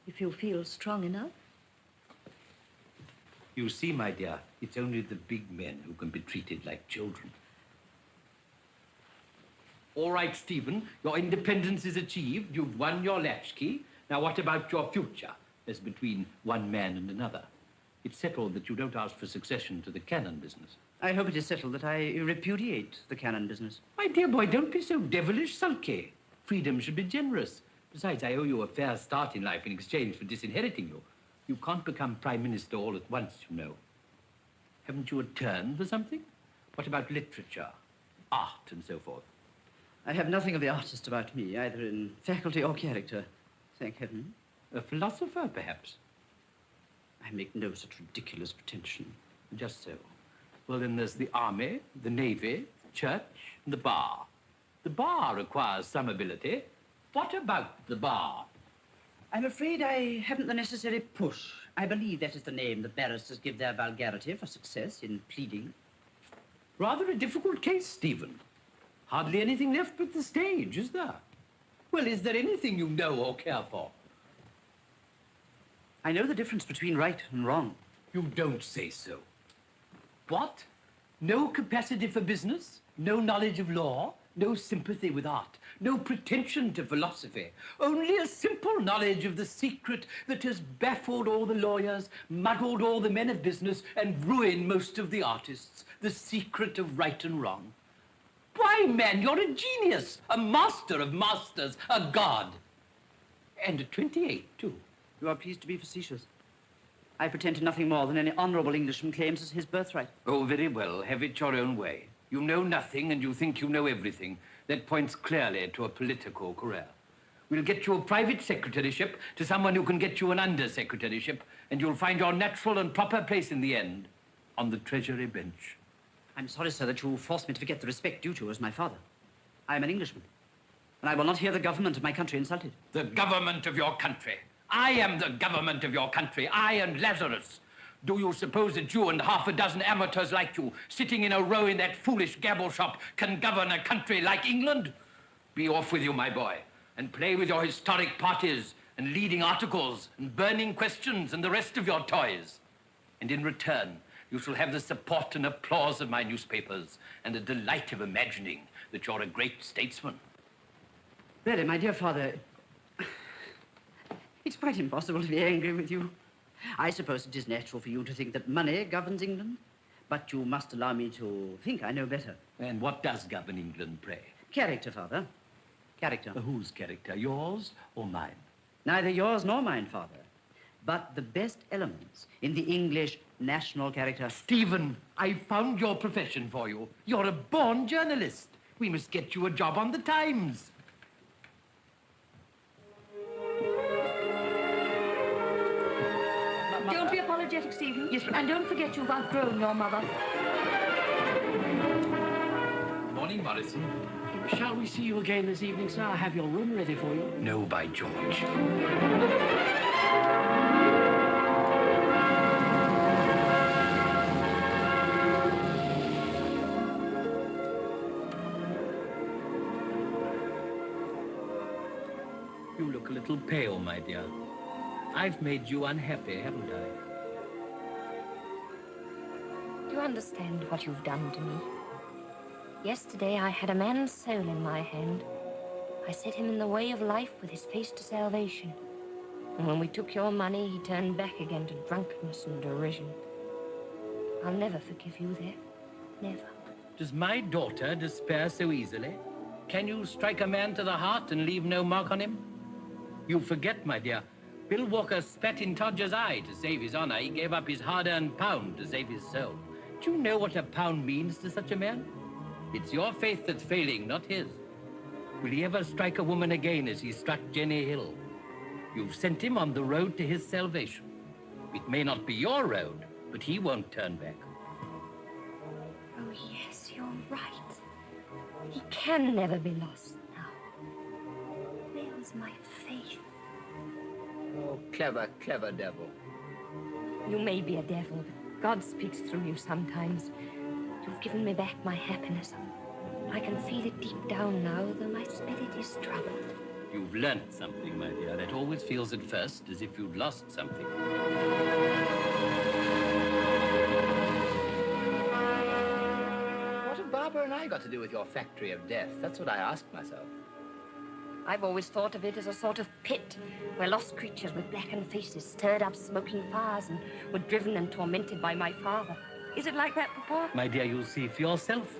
If you feel strong enough. You see, my dear, it's only the big men who can be treated like children. All right, Stephen, your independence is achieved. You've won your latchkey. Now, what about your future, as between one man and another? It's settled that you don't ask for succession to the cannon business. I hope it is settled that I repudiate the cannon business. My dear boy, don't be so devilish sulky. Freedom should be generous. Besides, I owe you a fair start in life in exchange for disinheriting you. You can't become Prime Minister all at once, you know. Haven't you a turn for something? What about literature, art, and so forth? I have nothing of the artist about me, either in faculty or character, thank heaven. A philosopher, perhaps? I make no such ridiculous pretension. Just so. Well, then there's the army, the navy, the church, and the bar. The bar requires some ability. What about the bar? I'm afraid I haven't the necessary push. I believe that is the name the barristers give their vulgarity for success in pleading. Rather a difficult case, Stephen. Hardly anything left but the stage, is there? Well, is there anything you know or care for? I know the difference between right and wrong. You don't say so. What? No capacity for business? No knowledge of law? No sympathy with art? No pretension to philosophy? Only a simple knowledge of the secret that has baffled all the lawyers, muddled all the men of business, and ruined most of the artists. The secret of right and wrong. Why, man, you're a genius, a master of masters, a god. And at 28, too. You are pleased to be facetious. I pretend to nothing more than any honorable Englishman claims as his birthright. Oh, very well. Have it your own way. You know nothing and you think you know everything. That points clearly to a political career. We'll get you a private secretaryship to someone who can get you an under-secretaryship, and you'll find your natural and proper place in the end on the Treasury bench. I'm sorry, sir, that you force me to forget the respect due to as my father. I am an Englishman, and I will not hear the government of my country insulted. The government of your country. I am the government of your country. I and Lazarus. Do you suppose that you and half a dozen amateurs like you, sitting in a row in that foolish gabble shop, can govern a country like England? Be off with you, my boy, and play with your historic parties and leading articles and burning questions and the rest of your toys. And in return, you shall have the support and applause of my newspapers and the delight of imagining that you're a great statesman. Really, my dear father, it's quite impossible to be angry with you. I suppose it is natural for you to think that money governs England. But you must allow me to think I know better. And what does govern England, pray? Character, Father. Character. Whose character, yours or mine? Neither yours nor mine, Father. But the best elements in the English national character. Stephen, I found your profession for you. You're a born journalist. We must get you a job on the Times. Don't be apologetic, Stephen. Yes, and don't forget you've outgrown your mother. Morning, Morrison. Shall we see you again this evening, sir? I have your room ready for you. No, by George. You look a little pale, my dear. I've made you unhappy, haven't I? Do you understand what you've done to me? Yesterday, I had a man's soul in my hand. I set him in the way of life with his face to salvation. And when we took your money, he turned back again to drunkenness and derision. I'll never forgive you there. Never. Does my daughter despair so easily? Can you strike a man to the heart and leave no mark on him? You forget, my dear. Bill Walker spat in Todger's eye to save his honor. He gave up his hard-earned pound to save his soul. Do you know what a pound means to such a man? It's your faith that's failing, not his. Will he ever strike a woman again as he struck Jenny Hill? You've sent him on the road to his salvation. It may not be your road, but he won't turn back. Oh, yes, you're right. He can never be lost now. Where's my faith? Oh, clever, clever devil. You may be a devil, but God speaks through you sometimes. You've given me back my happiness. I can feel it deep down now, though my spirit is troubled. You've learnt something, my dear. That always feels at first as if you'd lost something. What have Barbara and I got to do with your factory of death? That's what I asked myself. I've always thought of it as a sort of pit where lost creatures with blackened faces stirred up smoking fires and were driven and tormented by my father. Is it like that, Papa? My dear, you'll see for yourself.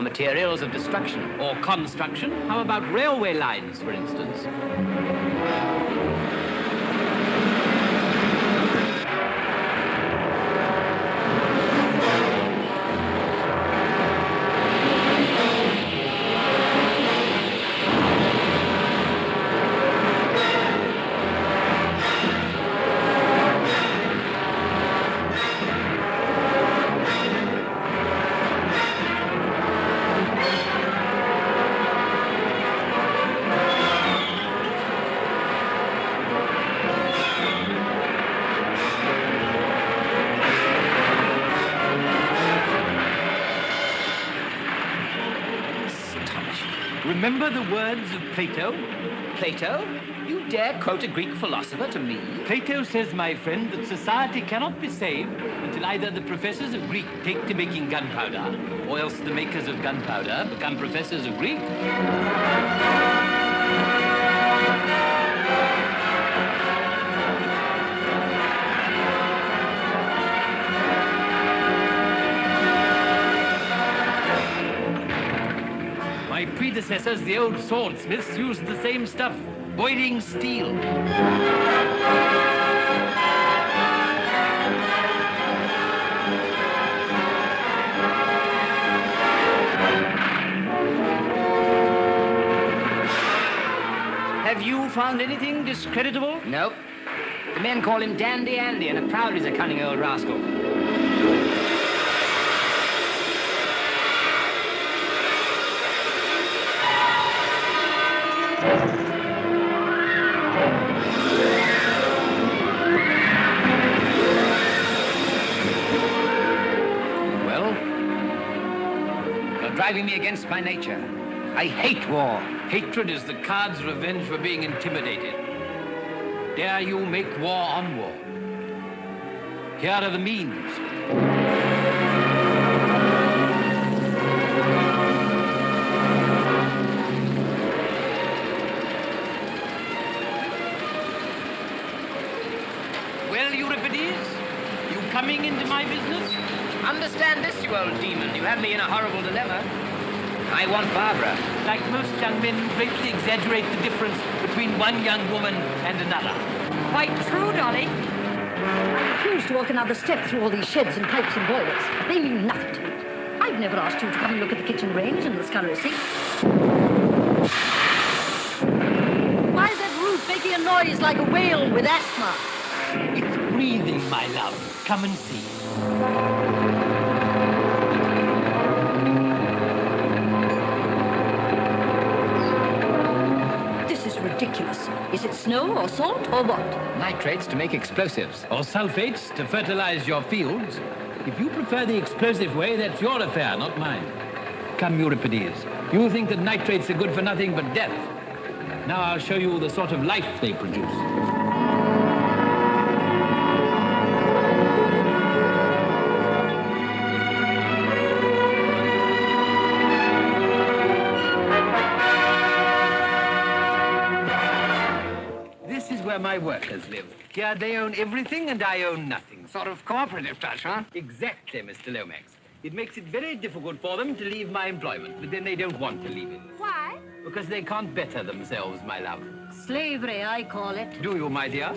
Materials of destruction. Or construction. How about railway lines, for instance? Remember the words of Plato? Plato? You dare quote a Greek philosopher to me? Plato says, my friend, that society cannot be saved until either the professors of Greek take to making gunpowder, or else the makers of gunpowder become professors of Greek. My predecessors, the old swordsmiths, used the same stuff, boiling steel. found anything discreditable? Nope. The men call him Dandy Andy, and are proud he's a cunning old rascal. Well, you're driving me against my nature. I hate war. Hatred is the card's revenge for being intimidated. Dare you make war on war? Here are the means. Well, Euripides, you coming into my business? Understand this, you old demon. You have me in a horrible dilemma. I want Barbara. Like most young men, greatly exaggerate the difference between one young woman and another. Quite true, Dolly. I refuse to walk another step through all these sheds and pipes and boilers. They mean nothing to me. I've never asked you to come and look at the kitchen range and the scullery sink. Why is that roof making a noise like a whale with asthma? It's breathing, my love. Come and see. Ridiculous. Is it snow or salt or what? Nitrates to make explosives. Or sulfates to fertilize your fields. If you prefer the explosive way, that's your affair, not mine. Come, Euripides. You think that nitrates are good for nothing but death. Now I'll show you the sort of life they produce. Where my workers live. Here they own everything and I own nothing. Sort of cooperative touch, huh? Exactly, Mr. Lomax. It makes it very difficult for them to leave my employment, but then they don't want to leave it. Why? Because they can't better themselves, my love. Slavery, I call it. Do you, my dear?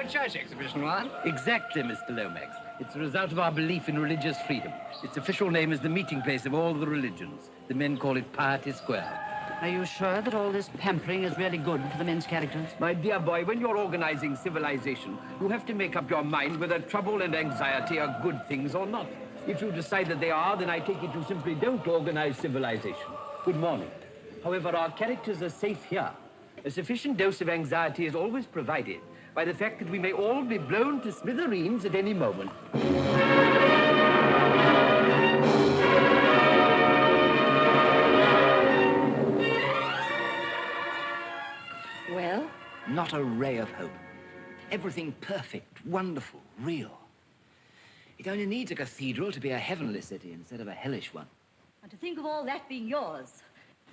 Church exhibition, what? Exactly, Mr. Lomax. It's a result of our belief in religious freedom. Its official name is the meeting place of all the religions. The men call it Piety Square. Are you sure that all this pampering is really good for the men's characters? My dear boy, when you're organizing civilization, you have to make up your mind whether trouble and anxiety are good things or not. If you decide that they are, then I take it you simply don't organize civilization. Good morning. However, our characters are safe here. A sufficient dose of anxiety is always provided by the fact that we may all be blown to smithereens at any moment. Well? Not a ray of hope. Everything perfect, wonderful, real. It only needs a cathedral to be a heavenly city instead of a hellish one. And to think of all that being yours.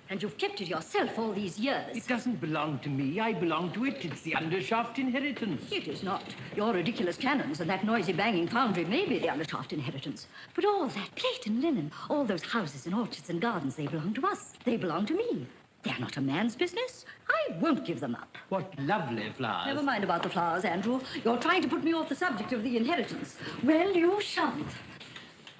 And you've kept it yourself all these years. It doesn't belong to me. I belong to it. It's the undershaft inheritance. It is not. Your ridiculous cannons and that noisy banging foundry may be the undershaft inheritance. But all that plate and linen, all those houses and orchards and gardens, they belong to us. They belong to me. They're not a man's business. I won't give them up. What lovely flowers. Never mind about the flowers, Andrew. You're trying to put me off the subject of the inheritance. Well, you shan't.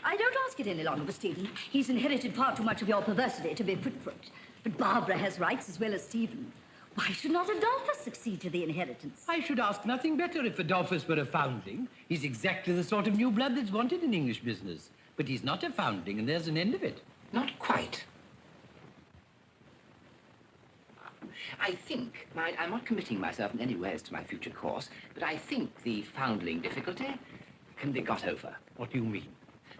I don't ask it any longer, Stephen. He's inherited far too much of your perversity to be fit for it. But Barbara has rights as well as Stephen. Why should not Adolphus succeed to the inheritance? I should ask nothing better if Adolphus were a foundling. He's exactly the sort of new blood that's wanted in English business. But he's not a foundling, and there's an end of it. Not quite. I think, mind, I'm not committing myself in any way as to my future course, but I think the foundling difficulty can be got over. What do you mean?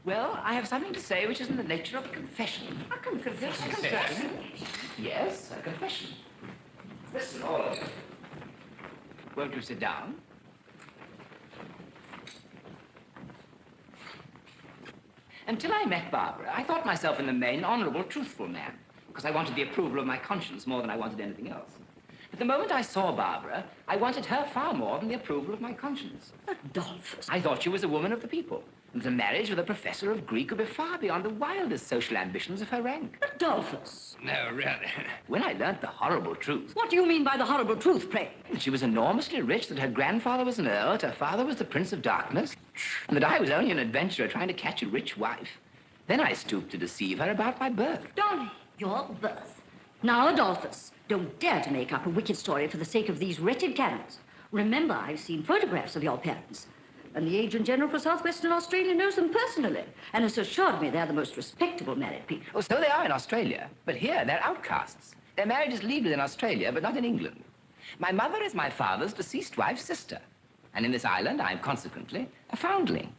Well, I have something to say which is in the nature of a confession. A confession? A confession? Yes, a confession. Listen, all of you. Won't you sit down? Until I met Barbara, I thought myself in the main an honorable, truthful man, because I wanted the approval of my conscience more than I wanted anything else. But the moment I saw Barbara, I wanted her far more than the approval of my conscience. Adolphus. I thought she was a woman of the people. And the marriage with a professor of Greek would be far beyond the wildest social ambitions of her rank. Adolphus. No, really. When I learnt the horrible truth... What do you mean by the horrible truth, pray? That she was enormously rich, that her grandfather was an earl, that her father was the Prince of Darkness, and that I was only an adventurer trying to catch a rich wife. Then I stooped to deceive her about my birth. Dolly, your birth. Now, Adolphus, don't dare to make up a wicked story for the sake of these wretched cannons. Remember, I've seen photographs of your parents. And the Agent General for Southwestern Australia knows them personally and has assured me they're the most respectable married people. Oh, so they are in Australia. But here, they're outcasts. Their marriage is legal in Australia, but not in England. My mother is my father's deceased wife's sister. And in this island, I am consequently a foundling.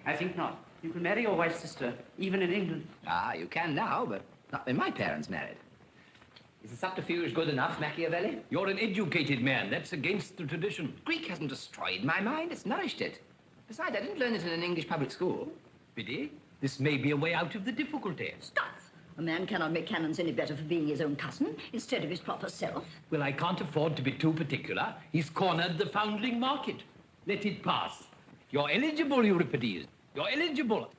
I think not. You can marry your wife's sister, even in England. Ah, you can now, but not when my parents married. Is the subterfuge good enough, Machiavelli? You're an educated man. That's against the tradition. Greek hasn't destroyed my mind. It's nourished it. Besides, I didn't learn it in an English public school. Biddy, this may be a way out of the difficulty. Stuff! A man cannot make cannons any better for being his own cousin instead of his proper self. Well, I can't afford to be too particular. He's cornered the foundling market. Let it pass. You're eligible, Euripides. You're eligible.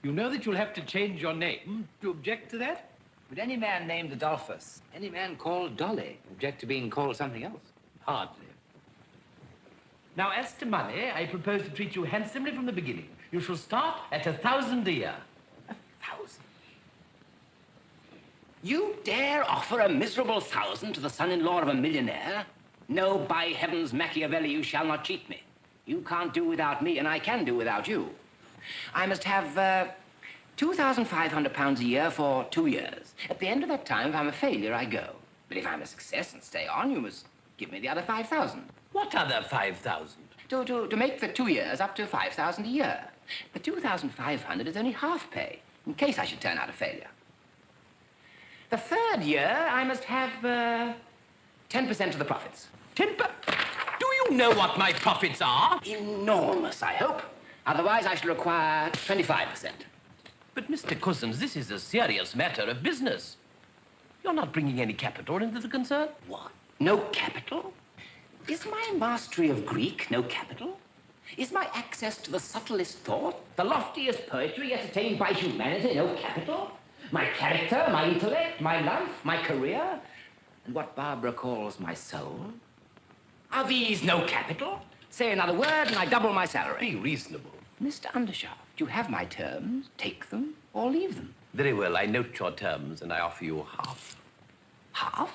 You know that you'll have to change your name. Do you object to that? Would any man named Adolphus, any man called Dolly, object to being called something else? Hardly. Now, as to money, I propose to treat you handsomely from the beginning. You shall start at 1,000 a year. 1,000? You dare offer a miserable 1,000 to the son-in-law of a millionaire? No, by heavens, Machiavelli, you shall not cheat me. You can't do without me, and I can do without you. I must have, £2,500 a year for 2 years. At the end of that time, if I'm a failure, I go. But if I'm a success and stay on, you must give me the other 5,000. What other 5,000? To make the 2 years up to 5,000 a year. The 2,500 is only half pay, in case I should turn out a failure. The third year, I must have 10% of the profits. 10%? Do you know what my profits are? Enormous, I hope. Otherwise, I shall require 25%. But, Mr. Cusins, this is a serious matter of business. You're not bringing any capital into the concern. What? No capital? Is my mastery of Greek no capital? Is my access to the subtlest thought, the loftiest poetry yet attained by humanity no capital? My character, my intellect, my life, my career, and what Barbara calls my soul? Are these no capital? Say another word and I double my salary. Be reasonable. Mr. Undershaft, you have my terms. Take them or leave them. Very well, I note your terms and I offer you half. Half?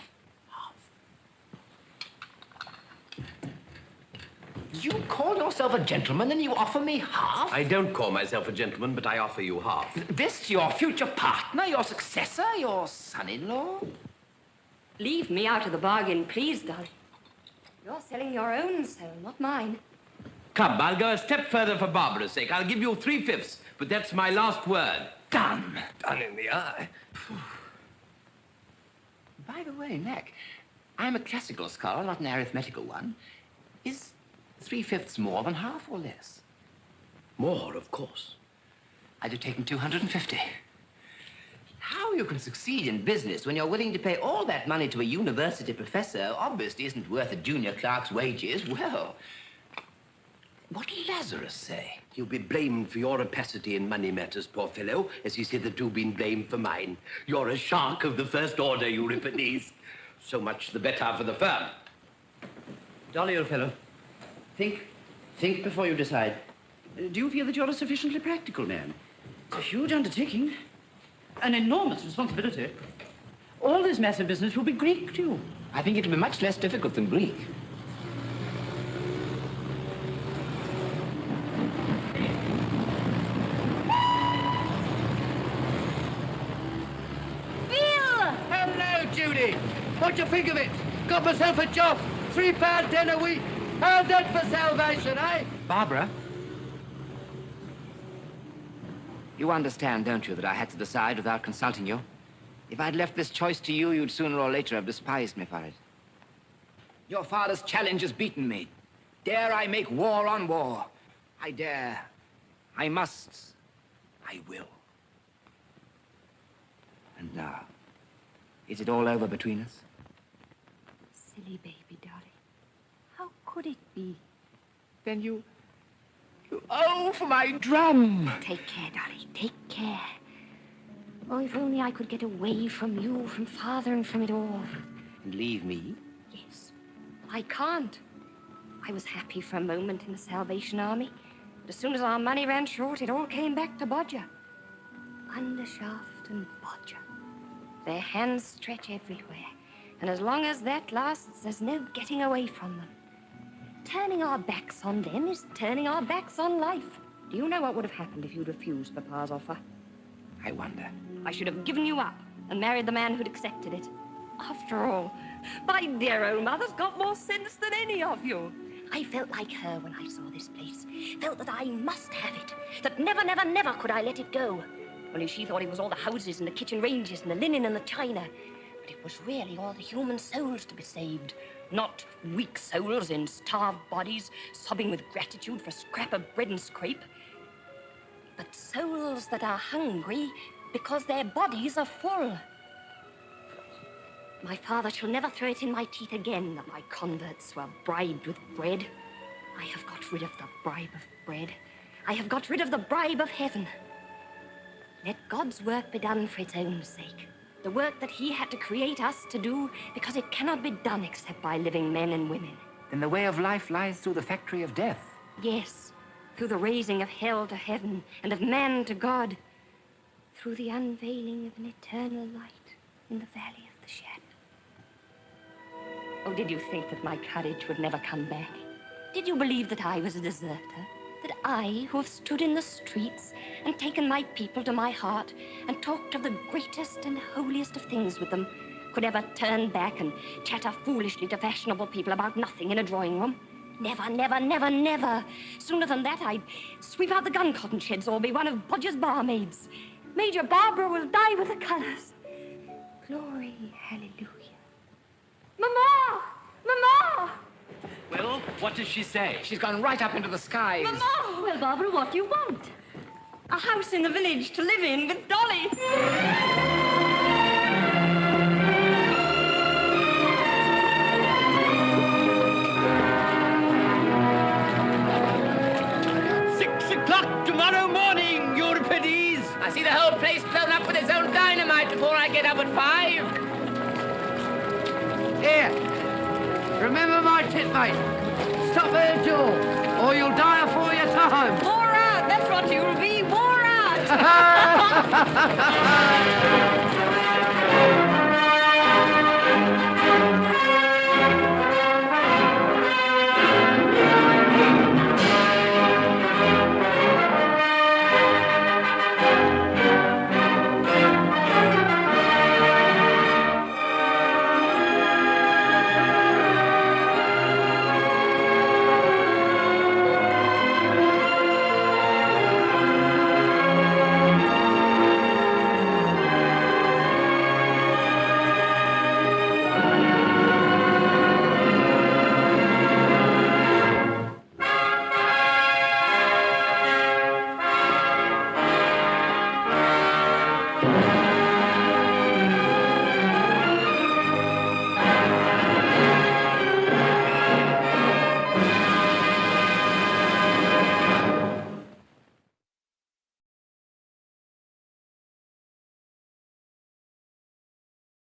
You call yourself a gentleman and you offer me half? I don't call myself a gentleman, but I offer you half. This, your future partner, your successor, your son-in-law? Leave me out of the bargain, please, Dolly. You're selling your own soul, not mine. Come, I'll go a step further for Barbara's sake. I'll give you 3/5, but that's my last word. Done. Done in the eye. By the way, Mac, I'm a classical scholar, not an arithmetical one. Is 3/5 more than half or less? More, of course. I'd have taken 250. How you can succeed in business when you're willing to pay all that money to a university professor obviously isn't worth a junior clerk's wages. Well, what did Lazarus say? You'll be blamed for your rapacity in money matters, poor fellow, as he's hitherto been blamed for mine. You're a shark of the first order, Euripides. So much the better for the firm. Dolly, old fellow, think before you decide. Do you feel that you're a sufficiently practical man? It's a huge undertaking, an enormous responsibility. All this massive business will be Greek to you. I think it'll be much less difficult than Greek. Hello, Judy. What do you think of it? Got myself a job. £3 dinner a week. How's that for salvation, eh? Barbara? You understand, don't you, that I had to decide without consulting you? If I'd left this choice to you, you'd sooner or later have despised me for it. Your father's challenge has beaten me. Dare I make war on war? I dare. I must. I will. And now, is it all over between us? silly baby, Dolly. How could it be? Then you owe for my drum. Take care, Dolly. Take care. Oh, if only I could get away from you, from Father, and from it all. And leave me? Yes. I can't. I was happy for a moment in the Salvation Army. But as soon as our money ran short, it all came back to Bodger. Undershaft and Bodger. Their hands stretch everywhere. And as long as that lasts, there's no getting away from them. Turning our backs on them is turning our backs on life. Do you know what would have happened if you'd refused Papa's offer? I wonder. I should have given you up and married the man who'd accepted it. After all, my dear old mother's got more sense than any of you. I felt like her when I saw this place. Felt that I must have it. That never, never, never could I let it go. Only she thought it was all the houses and the kitchen ranges and the linen and the china. But it was really all the human souls to be saved. Not weak souls in starved bodies, sobbing with gratitude for a scrap of bread and scrape. But souls that are hungry because their bodies are full. My father shall never throw it in my teeth again that my converts were bribed with bread. I have got rid of the bribe of bread. I have got rid of the bribe of heaven. Let God's work be done for its own sake. The work that he had to create us to do, because it cannot be done except by living men and women. Then the way of life lies through the factory of death. Yes, through the raising of hell to heaven and of man to God. Through the unveiling of an eternal light in the valley of the shadow. Oh, did you think that my courage would never come back? Did you believe that I was a deserter? That I, who have stood in the streets and taken my people to my heart and talked of the greatest and holiest of things with them, could ever turn back and chatter foolishly to fashionable people about nothing in a drawing room? Never, never, never, never. Sooner than that, I'd sweep out the gun cotton sheds or be one of Bodger's barmaids. Major Barbara will die with the colors. Glory, hallelujah. Mama! Mama! Well, what does she say? She's gone right up into the skies. Mama! Well, Barbara, what do you want? A house in the village to live in with Dolly. Tomorrow morning, Euripides. I see the whole place blown up with its own dynamite before I get up at 5. Here, remember my tip, mate. Stop her jaw, or you'll die afore your time. Wore out, that's what you'll be, wore out.